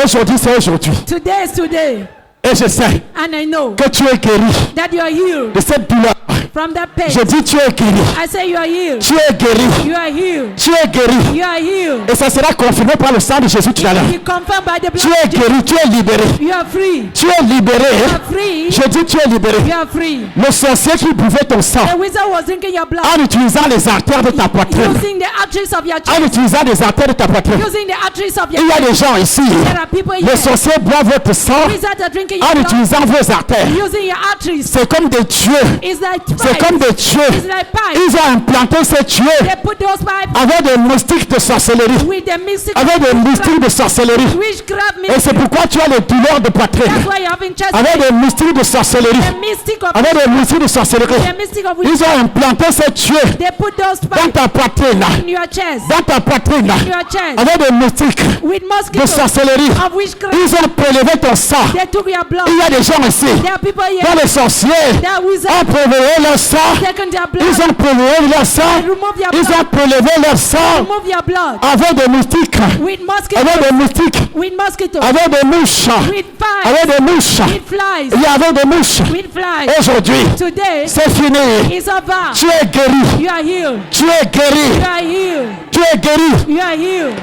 Aujourd'hui, c'est aujourd'hui. Today is today. Et je sais And I know que tu es guéri that you are healed de cette douleur. from that pain. Je dis tu es guéri. I say you are healed. Tu es guéri. You are healed. Tu es guéri. You are healed. Et ça sera confirmé par le sang de Jésus tout à l'heure. You confirmed by the blood. Tu es guéri, tu es libéré. You are free. Tu es libéré. You are free. Je dis tu es libéré. You are free. Le sorcier qui buvait ton sang The wizard was drinking your blood. en utilisant les artères de ta poitrine. Using the arteries of your En chest. utilisant les artères de ta poitrine. Using the arteries of your Il y a chest. des gens ici. There are people here. Les sorciers boivent votre sang Wizards are drinking your en blood. utilisant vos artères. Using your arteries. C'est comme des dieux. It's like C'est pipes. comme des dieux. It's like pipes. Ils ont implanté ces dieux They put those pipes avec des moustiques de sorcellerie. with the mystic Avec des moustiques de sorcellerie. witchcraft Et c'est mystic. pourquoi tu as les douleurs de poitrine. That's why you're having chest Avec pain. des moustiques de sorcellerie. The mystic of Avec des moustiques de sorcellerie. the mystic of Ils witchcraft. ont implanté ces dieux They put those dans pipes ta poitrine. in your chest. Dans ta poitrine. In your chest. Avec des moustiques With de mosquitoes sorcellerie. of witchcraft. Ils ont prélevé ton sang. They took your blood. Il y a des gens ici. There are people here Dans les sorciers that ont wizards prélevé leur sang. taken their blood. Ils ont prélevé leur sang. Remove your Ils blood. ont prélevé leur sang Remove your blood. avec des moustiques. With mosquitoes. Avec des moustiques. With mosquitoes. Avec des mouches. With flies. Avec des mouches. With flies. Il y avait des mouches. With flies. Aujourd'hui, Today c'est fini. is over. Tu es guéri. You are healed. Tu es guéri. You are healed. Tu es guéri. You are healed.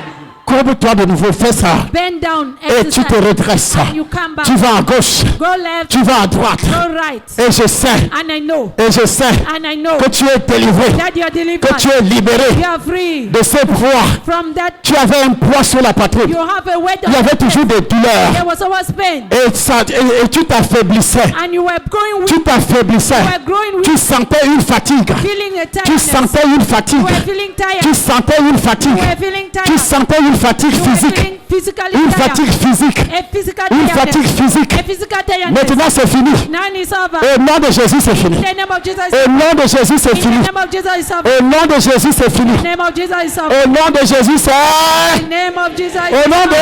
Courbe-toi de nouveau, fais ça. Bend down. Et tu te Exercise. redresses. And you come back. Tu vas à gauche. Go left. Tu vas à droite. Go right. Et je sais. And I know. Et je sais And I know que tu es délivré. that you are delivered. Que tu es libéré You are free de ce poids. from that. Tu avais un poids sur la poitrine. You have a weight Il on y avait your toujours chest. des douleurs. There was always pain. Et tu t'affaiblissais. And you were growing weak. Tu t'affaiblissais. You were growing weak. Tu sentais une fatigue. Feeling a Tu tiredness. sentais une fatigue. You were feeling tired. Tu sentais une fatigue. You were feeling tired. Tu sentais une fatigue You were physique. feeling physically Une tired. fatigue physique. A physical Une tiredness. fatigue physique. A physical tiredness. Maintenant c'est fini. Now it's over. Au nom de Jésus c'est fini. In the name of Jesus. Au nom de Jésus c'est In fini. the name of Jesus is over. Au nom de Jésus c'est fini. In the name of Jesus is over. Au nom de Jésus c'est... In the name of Jesus is Au nom over. de...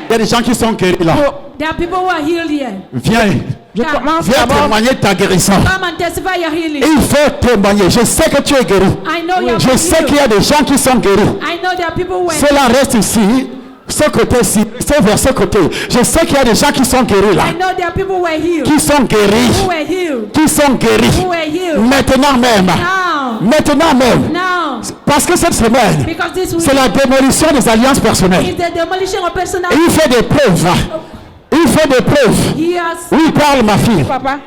Il y a des gens qui sont guéris là. There are people who are healed here. Viens. Je commence Viens d'abord. témoigner de ta guérison. Come and testify your healing. Il faut témoigner. Je sais que tu es guéri. I know you are Je sais qu'il y a des gens qui sont guéris. I know there are people who are Cela reste ici. Ce côté-ci. C'est vers ce côté. Je sais qu'il y a des gens qui sont guéris là. I know there are people who are healed. Qui sont guéris. Who are healed. Qui sont guéris. Who are healed. Maintenant même. Now. Maintenant même. Now. Parce que cette semaine, Because this week c'est la démolition des alliances personnelles. is the demolition of personal. Et il fait des preuves. Il fait des preuves. He has. Oui, parle ma fille. Papa,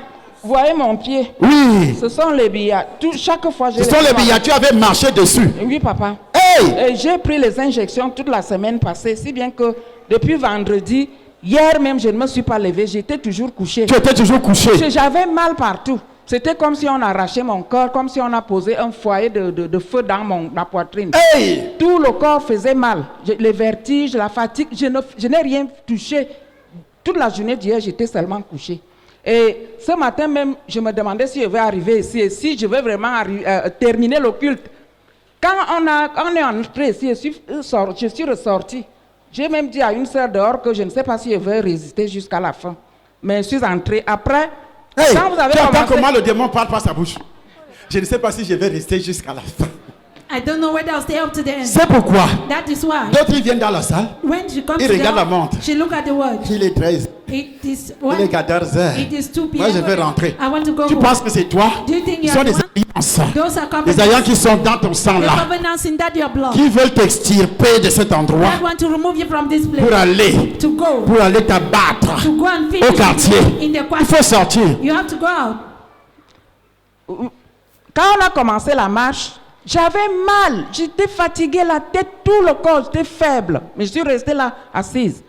vous voyez mon pied? Oui. Ce sont les billets. Chaque fois, je Ce sont les billets. Tu avais marché dessus. Oui, papa. Hey! Et j'ai pris les injections toute la semaine passée, si bien que depuis vendredi, hier même, je ne me suis pas levée. J'étais toujours couchée. Tu étais toujours couché. J'avais mal partout. C'était comme si on arrachait mon corps, comme si on a posé un foyer de feu dans ma poitrine. Hey! Tout le corps faisait mal. Les vertiges, la fatigue, je n'ai rien touché. Toute la journée d'hier, j'étais seulement couchée. Et ce matin même, je me demandais si je vais arriver ici et si je vais vraiment terminer le culte. Quand on est entré ici, je suis ressortie. J'ai même dit à une sœur dehors que je ne sais pas si je vais résister jusqu'à la fin. Mais je suis entrée. Après, Hey, quand vous avez tu entends commencé... comment le démon parle par sa bouche. Je ne sais pas si je vais rester jusqu'à la fin. I don't know whether I'll stay up to the end. C'est pourquoi That is why. d'autres ils viennent dans la salle. When she comes Il to regarde the la montre. she look at the watch. Il est 13. It is Il est 14 heures. It is 2 p.m. Moi je vais rentrer. I want to go Tu home. penses que c'est toi? Do you think Ce you sont are des the one? alliances. Those are Des covenants. alliances qui sont dans ton sang The là. covenants in that your blood. Qui veulent t'extirper de cet endroit I want to remove you from this place. pour aller t'abattre To go and au finish quartier. in the Il quartier. faut sortir. You have to go out. Quand on a commencé la marche, j'avais mal, j'étais fatiguée, la tête, tout le corps, j'étais faible. Mais je suis restée là, assise.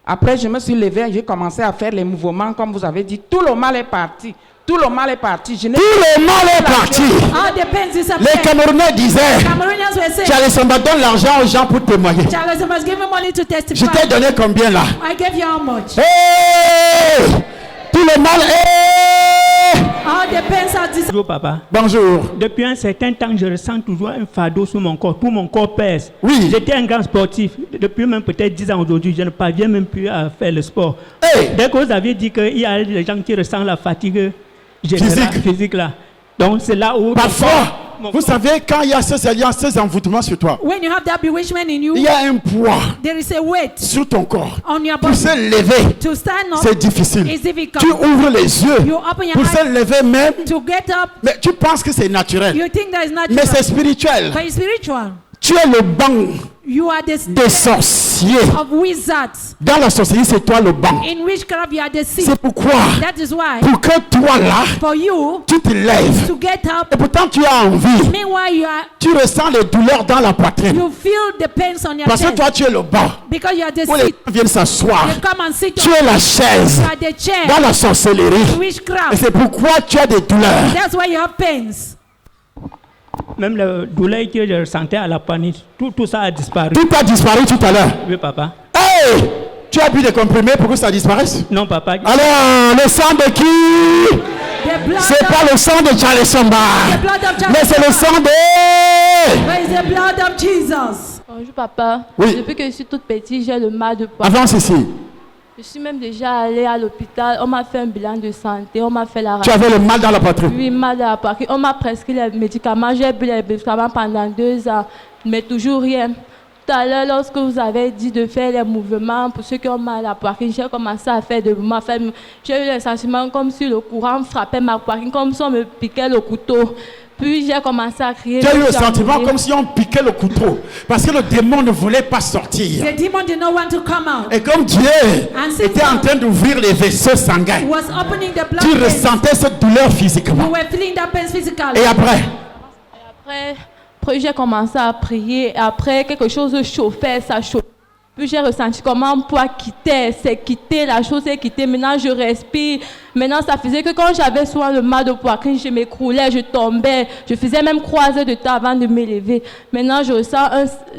Après, je me suis levée, j'ai commencé à faire les mouvements, comme vous avez dit. Tout le mal est parti. Tout le mal est parti. Tout le mal est parti. All the pains disappeared. Les Camerounais disaient, Cameroonians were saying, Charles Samba donne l'argent aux gens pour témoigner. Charles Samba was giving money to testify. Je t'ai donné combien là? I gave you how much? Hey! Tout le mal est... All the pains are disappeared. Bonjour papa. Bonjour. Depuis un certain temps, je ressens toujours un fardeau sur mon corps. Tout mon corps pèse. Oui. J'étais un grand sportif. Depuis même peut-être 10 ans aujourd'hui, je ne parviens même plus à faire le sport. Hey! Dès que vous aviez dit qu'il y a des gens qui ressentent la fatigue générale, physique là. Donc c'est là où... Parfois, vous savez, quand il y a ces envoûtements sur toi, When you have that bewitchment in you, il y a un poids there is a weight sur ton corps. on your Pour body. se lever, To stand up, c'est difficile. it's difficult. Tu ouvres les yeux You open your pour se eyes lever même, to get up. mais tu penses que c'est naturel. You think that is natural, Mais c'est spirituel. but it's spiritual. Tu es le banc You are the des sorciers. of wizards. Dans la sorcellerie, c'est toi le banc. In witchcraft, you are the seed. C'est pourquoi, That is why, pour que toi là, for you tu te lèves. to get up, Et pourtant tu as envie. meanwhile Tu ressens les douleurs dans la poitrine. you feel the pains on your Parce que chest. toi tu es le banc. Because you are the Où les seed. gens viennent s'asseoir. You come and sit Tu es la chaise You are the chair. dans la sorcellerie. Witchcraft. Et c'est pourquoi tu as des douleurs. That's why you have pains. Même la douleur que je ressentais à la poignée, tout ça a disparu. Tout a disparu tout à l'heure. Oui papa. Hey! Tu as bu des comprimés pour que ça disparaisse? Non papa. Alors, le sang de qui? The blood C'est of, pas le sang de Charles Samba. the blood of Jesus. Mais c'est le sang de... But it's the blood of Jesus. Bonjour papa. Oui. Depuis que je suis toute petite, j'ai le mal de poitrine. Avance ici. Je suis même déjà allée à l'hôpital. On m'a fait un bilan de santé. On m'a fait la Tu avais le mal dans la poitrine. Oui, mal à la poitrine. On m'a prescrit les médicaments. J'ai bu les médicaments pendant 2 ans, mais toujours rien. Tout à l'heure, lorsque vous avez dit de faire les mouvements pour ceux qui ont mal à la poitrine, j'ai commencé à faire des mouvements. J'ai eu le sentiment comme si le courant frappait ma poitrine, comme si on me piquait le couteau. Puis j'ai commencé à crier. Tu as eu le sentiment comme si on piquait le couteau. Parce que le démon ne voulait pas sortir. The demon did not want to come out. Et comme Dieu était en train d'ouvrir les vaisseaux sanguins, Was opening the blood tu veins. ressentais cette douleur You physiquement. were feeling that pain physically. Et après, Après, j'ai commencé à prier. Après, quelque chose chauffait, ça chauffait. Puis j'ai ressenti comment mon poids quittait, c'est quitté, la chose est quittée. Maintenant, je respire. Maintenant, ça faisait que quand j'avais souvent le mal de poitrine, je m'écroulais, je tombais. Je faisais même croiser de temps avant de m'élever. Maintenant, je ressens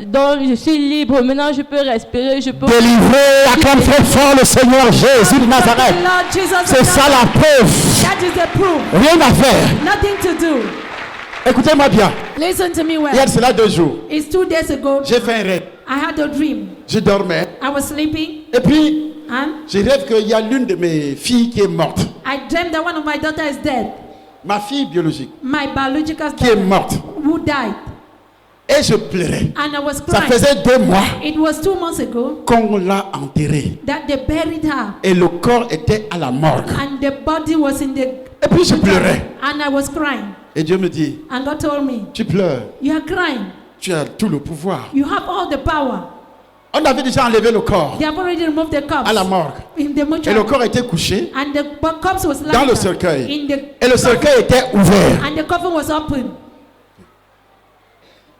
donc je suis libre. Maintenant, je peux respirer, je peux... délivré, acclame très fort le Seigneur Jésus de Nazareth. Lord Jesus C'est ça la preuve. That is the proof. Rien à faire. Nothing to do. Écoutez-moi bien. Listen to me well. Il y a de cela 2 jours. It's 2 days ago. J'ai fait un rêve. I had a dream. Je dormais. I was sleeping. Et puis, And je rêve qu'il y a l'une de mes filles qui est morte. I dreamed that one of my daughters is dead. Ma fille biologique My biological qui est daughter morte. who died. Et je pleurais. And I was Ça crying. faisait 2 mois It was 2 months ago qu'on l'a enterrée. that they buried her. Et le corps était à la morgue. And the body was in the... Et puis je pleurais. And I was crying. Et Dieu me dit, And God told me, tu pleures. you are crying. Tu as tout le pouvoir. You have all the power. On avait déjà enlevé le corps They have already removed the corpse à la morgue. in the Et mortuary. le corps était couché And the corpse was lying dans le down cercueil. in the Et le cercueil était ouvert. and the coffin was open.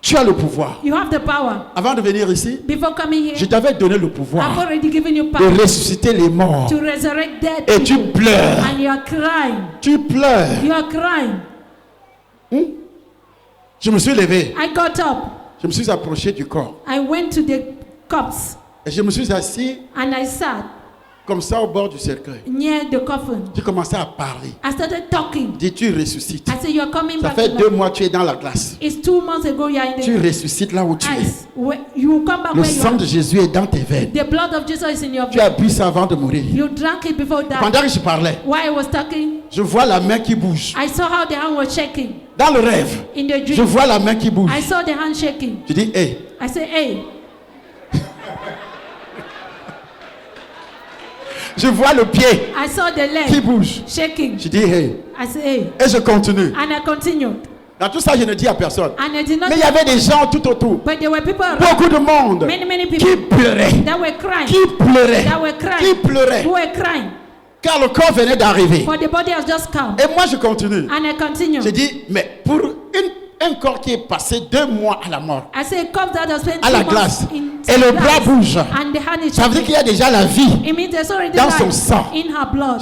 Tu as le pouvoir. You have the power. Avant de venir ici, Before coming je here, t'avais donné le I've pouvoir already given you de power ressusciter les morts. to resurrect dead Et tu people. pleures. And you are crying. Tu pleures. You are crying. Je me suis levé. I got up. Je me suis approché du corps. I went to the corpse Et je me suis assis and I sat comme ça au bord du cercueil. near the coffin. J'ai commencé à parler. I started talking. Dis, tu ressuscites. I said, you are coming Ça back fait to 2 life. mois que tu es dans la glace. It's 2 months ago you are in Tu the ressuscites là où tu es. ice. You will come back Le where you sang are. de Jésus est dans tes veines. The blood of Jesus is in your Tu as veins. bu ça avant de mourir. You drank it before Pendant dying. que je parlais, While I was talking, je vois la main qui bouge. I saw how the hand was shaking. Dans le rêve, In the je dream, vois la main qui bouge. I saw the hand shaking. Je dis, hey, I said, hey. je vois le pied I saw the qui leg bouge. shaking. Je dis, hey. I said, hey. Et je continue. And I continued. Dans tout ça, je ne dis à personne. And I did not. Mais il y avait des gens tout autour. But there were people around. Beaucoup de monde Many qui people pleuraient. that were crying. Qui pleuraient. That were Qui crying. pleuraient. Who were crying. Car le corps venait d'arriver. For the body has just come. Et moi, je continue. And I continued. Je dis, mais pour un corps qui est passé 2 mois à la mort, I say a corpse that has spent à la 2 months glace, in et le bras glass, bouge. and the hand is Ça veut dire shaking. qu'il y a déjà la vie It means there's already dans son life sang. in her blood.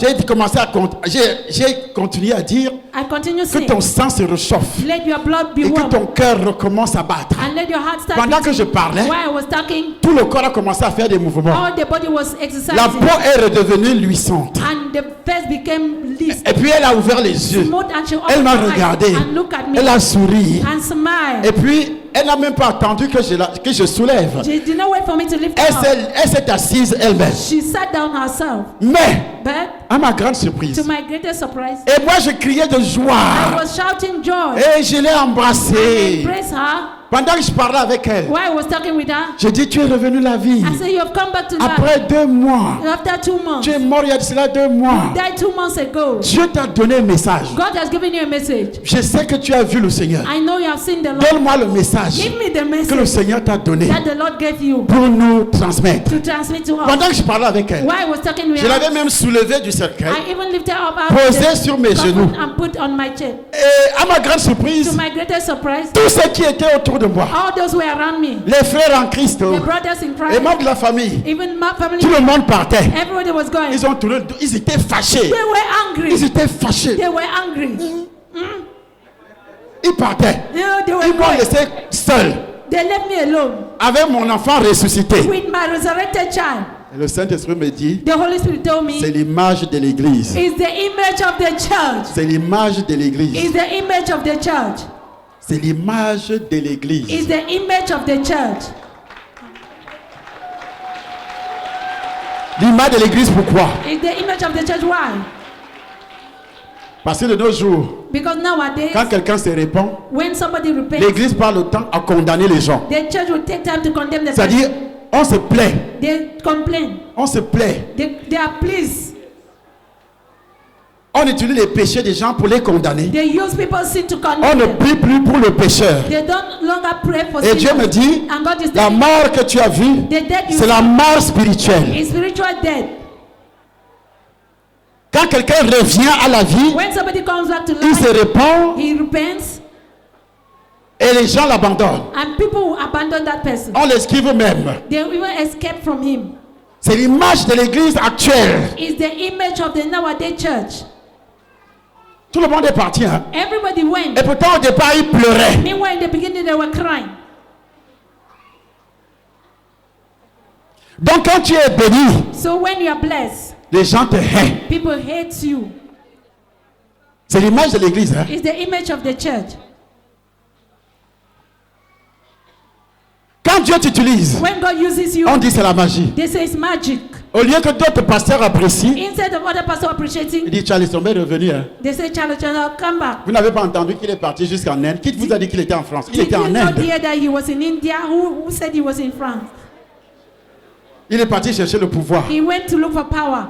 J'ai continué à dire I continue que saying, ton sang se réchauffe let your blood be et que warm, ton cœur recommence à battre. and let your heart start Pendant que beating. je parlais, While I was talking, tout le corps a commencé à faire des mouvements. all the body was exercising, La peau est redevenue luisante. and the face became least Et puis elle a ouvert les yeux. smooth, and she Elle opened m'a her eyes regardé. and looked at me Elle a souri. and smiled. Et puis, elle n'a même pas attendu que je soulève. She did not wait for me to lift Elle her up. s'est assise elle-même. She sat down herself. Mais, But à ma grande surprise, to my greatest surprise, et moi je criais de I joie. was shouting joy. Et je l'ai I embrassée. embraced her. Pendant que je parlais avec elle, While I was talking with her, j'ai dit, tu es revenu la vie. I said, you have come back to life. Après 2 mois. After 2 months. Tu es mort il y a de cela 2 mois. You died 2 months ago. Dieu t'a donné un message. God has given you a message. Je sais que tu as vu le Seigneur. I know you have seen the Lord. Donne-moi le message Give me the message que le Seigneur t'a donné that the Lord gave you pour nous transmettre. to transmit to us. Pendant que je parlais avec elle, While I was talking with je her, l'avais même soulevé du cercueil. I even lifted up Posé the sur mes coffin genoux. and put on my chest. Et à ma grande surprise, To my greatest surprise, tous ceux qui étaient autour de moi, all those who were around me, les frères en Christ, the brothers in et Christ, membres de la famille, even my family, tout le monde partait. everybody was going. Ils ont tourné, ils étaient fâchés. They were angry. Ils étaient fâchés. They were angry. Ils partaient. They were Ils m'ont going. laissé seul They left me alone avec mon enfant ressuscité. with my resurrected child. Et le Saint-Esprit me dit, The Holy Spirit told c'est me, l'image de l'église. it's the image of the church. C'est l'image de l'église. It's the image of the church. C'est l'image de l'église. It's the image of the church. L'image de l'église, pourquoi? It's the image of the church. Why? Parce que de nos jours, Because nowadays, quand quelqu'un se répand, when somebody repents, l'église parle le temps à condamner les gens. the church will take time to condemn the C'est-à-dire, person. on se plaît. They complain. On se plaît. They are pleased. On utilise les péchés des gens pour les condamner. They use people's sin to On condemn ne them. prie plus pour le pécheur. They don't longer pray for Et Dieu sinners. me dit, And God is la telling mort que tu as vue, the death you c'est la mort spirituelle. is spiritual death. Quand quelqu'un revient à la vie, When somebody comes back to il se life, répand he repents, et les gens l'abandonnent. and people will abandon that person. On l'esquive même. They even escape from him. C'est l'image de l'église actuelle. It's the image of the nowadays church. Tout le monde est parti. Hein? Everybody went. Et pourtant, au départ, ils pleuraient. Meanwhile, in the beginning, they were crying. Donc, quand tu es béni, So when you are blessed, les gens te haïssent. people hate you. C'est l'image de l'église. Hein? It's the image of the church. Quand Dieu t'utilise, When God uses you, on dit c'est la magie. they say it's magic. Au lieu que d'autres pasteurs apprécient, Instead of other pastors appreciating, il dit Charles Sommet est revenu. Hein? they say, Charles, come back. Vous n'avez pas entendu qu'il est parti jusqu'en Inde. Qui vous a dit qu'il était en France? Il Did était you en not Inde. hear that he was in India? Who said he was in France? Il est parti chercher le pouvoir. He went to look for power.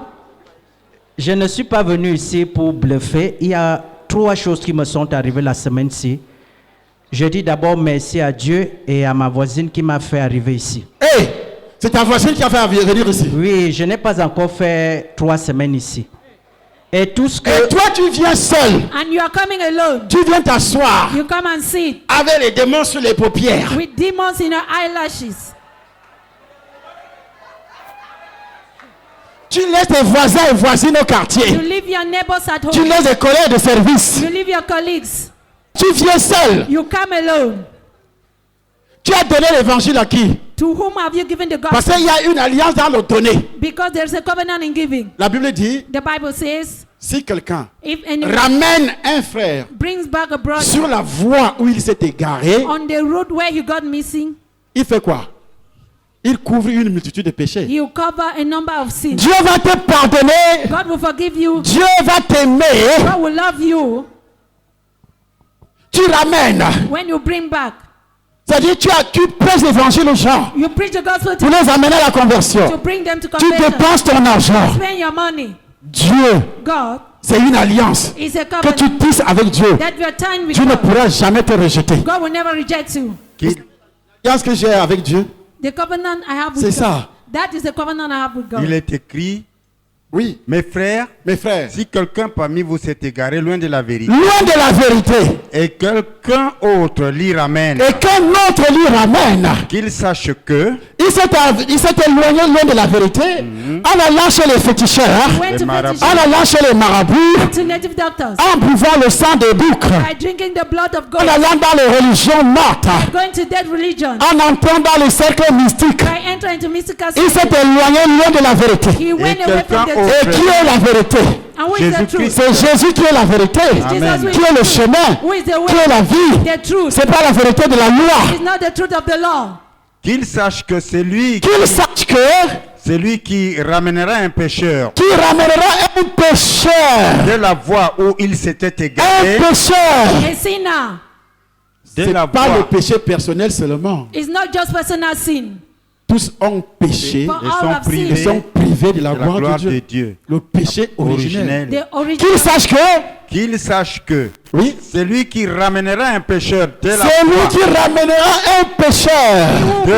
Je ne suis pas venu ici pour bluffer. Il y a 3 choses qui me sont arrivées la semaine-ci. Je dis d'abord merci à Dieu et à ma voisine qui m'a fait arriver ici. Hey, c'est ta voisine qui a fait venir ici? Oui, je n'ai pas encore fait 3 semaines ici. Et tout ce que... Et toi, tu viens seul. And you are coming alone. Tu viens t'asseoir You come and sit avec les démons sur les paupières. with demons in your eyelashes. Tu laisses tes voisins et voisines au You quartier. leave your neighbors at Tu home. laisses les collègues de service. You leave your colleagues. Tu viens seul. You come alone. Tu as donné l'évangile à qui? To whom have you given the Parce gospel? qu'il y a une alliance dans le donner. Because there's a covenant in giving. La Bible dit, The Bible says, si quelqu'un if anyone ramène un frère brings back a brother sur la voie où il s'est égaré, on the road where he got missing, il fait quoi? Il couvre une multitude de péchés. he'll cover a number of sins. Dieu va te pardonner. God will forgive you. Dieu va t'aimer. God will love you Tu ramènes. when you bring back. C'est-à-dire tu prêches l'évangile aux gens You preach the gospel pour to les amener à la conversion. bring them to Tu conversion. dépenses ton argent. Spend your money. Dieu, God c'est une alliance is a que covenant tu tisses avec Dieu. that you are tying with Dieu ne God. pourra jamais te rejeter. God will never reject you. Qu'est-ce que j'ai avec Dieu? The covenant I have with C'est God. ça. That is the covenant I have with God. Il est écrit, oui, mes frères, si quelqu'un parmi vous s'est égaré loin de la vérité, loin de la vérité, et qu'un autre l'y ramène, et qu'un autre l'y ramène, qu'il sache que il s'est éloigné loin de la vérité, en allant chez les féticheurs, en allant chez les marabouts, en buvant le sang des boucs, en allant dans les religions mortes, en entrant dans les cercles mystiques. Il s'est éloigné loin de la vérité. Et qui est la vérité? C'est Jésus qui est la vérité, qui est le chemin, qui est la vie. C'est pas la vérité de la loi. Qu'il sache que c'est lui qui ramènera un pécheur. Qui ramènera un pécheur de la voie où il s'était égaré. Un pécheur. C'est pas le péché personnel seulement. It's not just personal sin. Tous ont péché et sont privés de la gloire de Dieu. Le péché originel. Qu'il sache que oui, c'est lui qui ramènera un pécheur de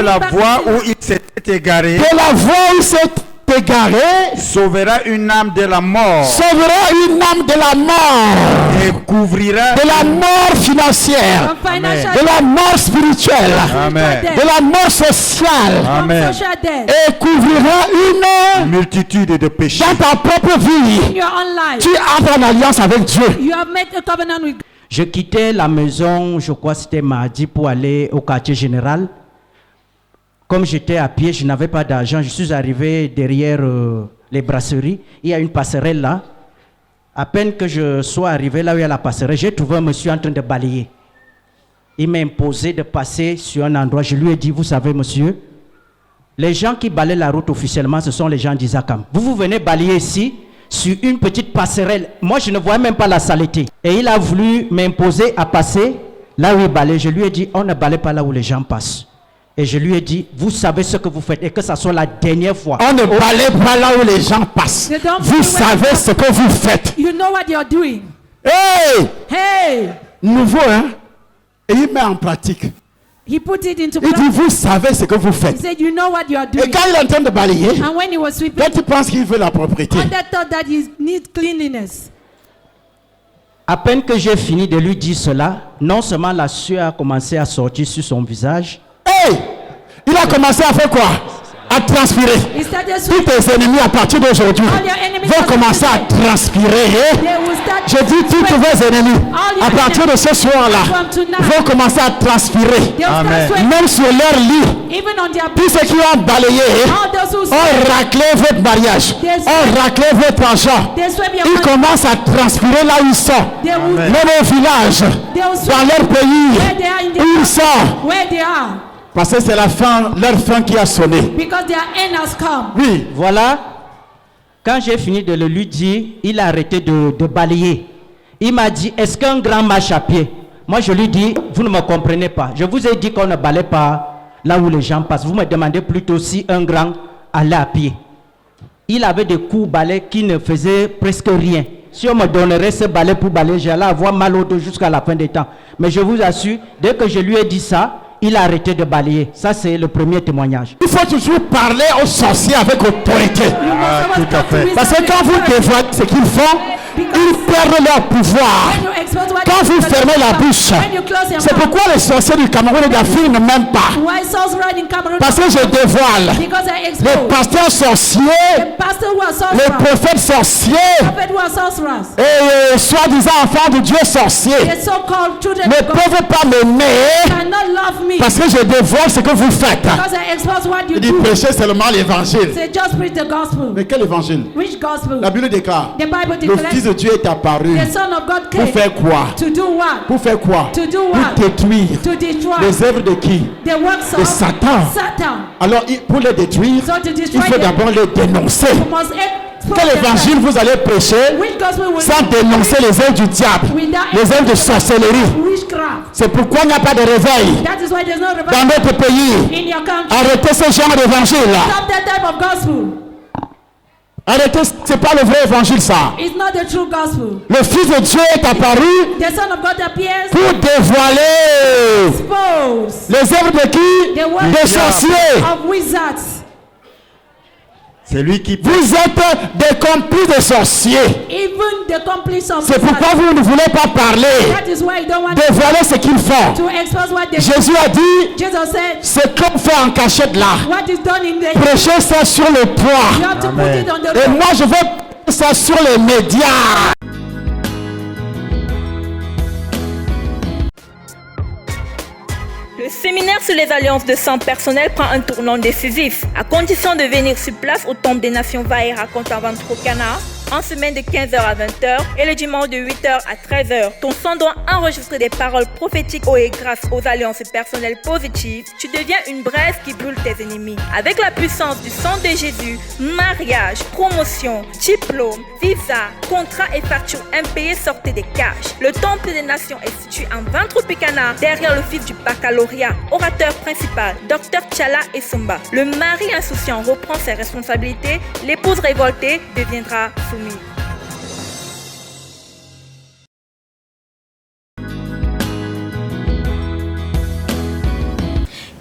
la voie où il s'était égaré. De la voie où il s'est égaré. Sauvera une âme de la mort. Sauvera une âme de la mort. Et couvrira de la mort financière. Amen. De la mort spirituelle. Amen. De la mort sociale. Amen. Et couvrira une multitude de péchés. Dans ta propre vie. Tu entres en alliance avec Dieu. Je quittais la maison, je crois que c'était mardi, pour aller au quartier général. Comme j'étais à pied, je n'avais pas d'argent. Je suis arrivé derrière les brasseries. Il y a une passerelle là. À peine que je sois arrivé là où il y a la passerelle, j'ai trouvé un monsieur en train de balayer. Il m'a imposé de passer sur un endroit. Je lui ai dit, vous savez monsieur, les gens qui balayent la route officiellement, ce sont les gens d'Isakam. Vous venez balayer ici sur une petite passerelle. Moi, je ne voyais même pas la saleté. Et il a voulu m'imposer à passer là où il balaye. Je lui ai dit, on ne balaye pas là où les gens passent. Et je lui ai dit, vous savez ce que vous faites et que ça soit la dernière fois. On ne balaye pas là où les gens passent. Vous savez ce que vous faites. You know what you're doing. Hey! Hey! Nouveau, hein? Et il met en pratique. He put it into il dit, vous savez ce que vous faites. He said, you know what you are doing. Et quand il est en train de balayer, and when he was sweeping, là tu penses qu'il veut la propriété. Others thought that he needs cleanliness. À peine que j'ai fini de lui dire cela, non seulement la sueur a commencé à sortir sur son visage. Hey! Il a commencé à faire quoi? À transpirer. Tous tes ennemis à partir d'aujourd'hui vont commencer à transpirer. Je dis tous vos ennemis à partir de ce soir-là vont commencer à transpirer. Amen. Même sur leur lit. Tous ceux qui ont balayé ont raclé votre mariage, ont raclé votre argent. Ils commencent à transpirer là où ils sont. Même au village, dans leur pays, où ils sont. Parce que c'est la fin, leur fin qui a sonné. Because their end has come. Oui, voilà. Quand j'ai fini de le lui dire, il a arrêté de balayer. Il m'a dit, est-ce qu'un grand marche à pied? Moi, je lui dis, vous ne me comprenez pas. Je vous ai dit qu'on ne balaye pas là où les gens passent. Vous me demandez plutôt si un grand allait à pied. Il avait des coups balais qui ne faisaient presque rien. Si on me donnerait ce balai pour balayer, j'allais avoir mal au dos jusqu'à la fin des temps. Mais je vous assure, dès que je lui ai dit ça, il a arrêté de balayer. Ça, c'est le premier témoignage. Il faut toujours parler aux sorciers avec autorité. Tout à fait. Parce que quand vous dévoilez ce qu'ils font, ils perdent leur pouvoir. Quand vous fermez la bouche, c'est pourquoi les sorciers du Cameroun et d'Afrique ne m'aiment pas. Parce que je dévoile les pasteurs sorciers, les prophètes sorciers et soi-disant enfants de Dieu sorciers ne peuvent pas m'aimer parce que je dévoile ce que vous faites. Il dit prêchez seulement l'évangile. Mais quel évangile? La Bible déclare le Fils de Dieu est apparu pour faire quoi? Pour faire quoi? Pour détruire les œuvres de qui? De Satan. Alors pour les détruire, il faut d'abord les dénoncer. Quel évangile vous allez prêcher sans dénoncer les œuvres du diable, les œuvres de sorcellerie? C'est pourquoi il n'y a pas de réveil dans notre pays. Arrêtez ce genre d'évangile. Arrêtez, c'est pas le vrai évangile ça. Le Fils de Dieu est apparu pour dévoiler les œuvres de qui? Des sorciers. C'est lui qui... Vous êtes des complices de sorciers. Even the complice of C'est pourquoi vous ne voulez pas parler. That is why you don't want Dévoiler ce qu'ils font. to expose what they Jésus a dit, Jesus said, ce qu'on fait en cachette là, what is done in the prêchez ça sur le you toit. have to put it on the Et moi je vais prêcher ça sur les médias. Le séminaire sur les alliances de sang personnel prend un tournant décisif, à condition de venir sur place au Temple des Nations Va et raconte en vente au Canada, en semaine de 15h à 20h et le dimanche de 8h à 13h. Ton son doit enregistrer des paroles prophétiques et grâce aux alliances personnelles positives, tu deviens une braise qui brûle tes ennemis. Avec la puissance du sang de Jésus, mariage, promotion, diplôme, visa, contrat et factures impayées sortent des cages. Le Temple des Nations est situé en Ventropicana, derrière l'office du baccalauréat. Orateur principal, Dr Tchala Essomba. Le mari insouciant reprend ses responsabilités, l'épouse révoltée deviendra soumise.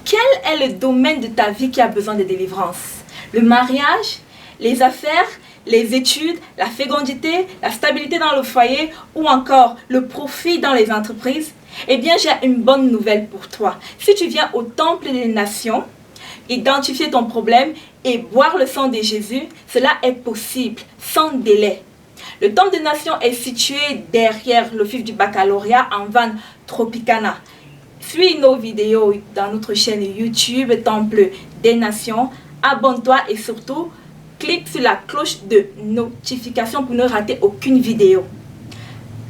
Quel est le domaine de ta vie qui a besoin de délivrance? Le mariage, les affaires, les études, la fécondité, la stabilité dans le foyer ou encore le profit dans les entreprises? Eh bien, j'ai une bonne nouvelle pour toi. Si tu viens au Temple des Nations, identifier ton problème et boire le sang de Jésus, cela est possible, sans délai. Le Temple des Nations est situé derrière l'office du baccalauréat en Ventropicana. Suis nos vidéos dans notre chaîne YouTube Temple des Nations. Abonne-toi et surtout, clique sur la cloche de notification pour ne rater aucune vidéo.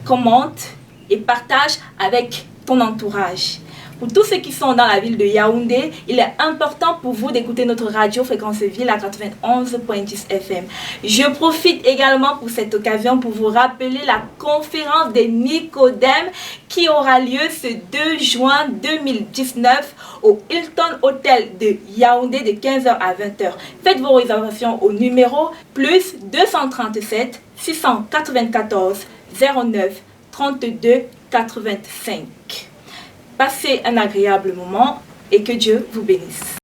Commente et partage avec ton entourage. Pour tous ceux qui sont dans la ville de Yaoundé, il est important pour vous d'écouter notre radio Fréquence Ville à 91.10 FM. Je profite également pour cette occasion pour vous rappeler la conférence des Nicodèmes qui aura lieu ce 2 juin 2019 au Hilton Hotel de Yaoundé de 15h à 20h. Faites vos réservations au numéro plus 237 694 09 32 85. Passez un agréable moment et que Dieu vous bénisse.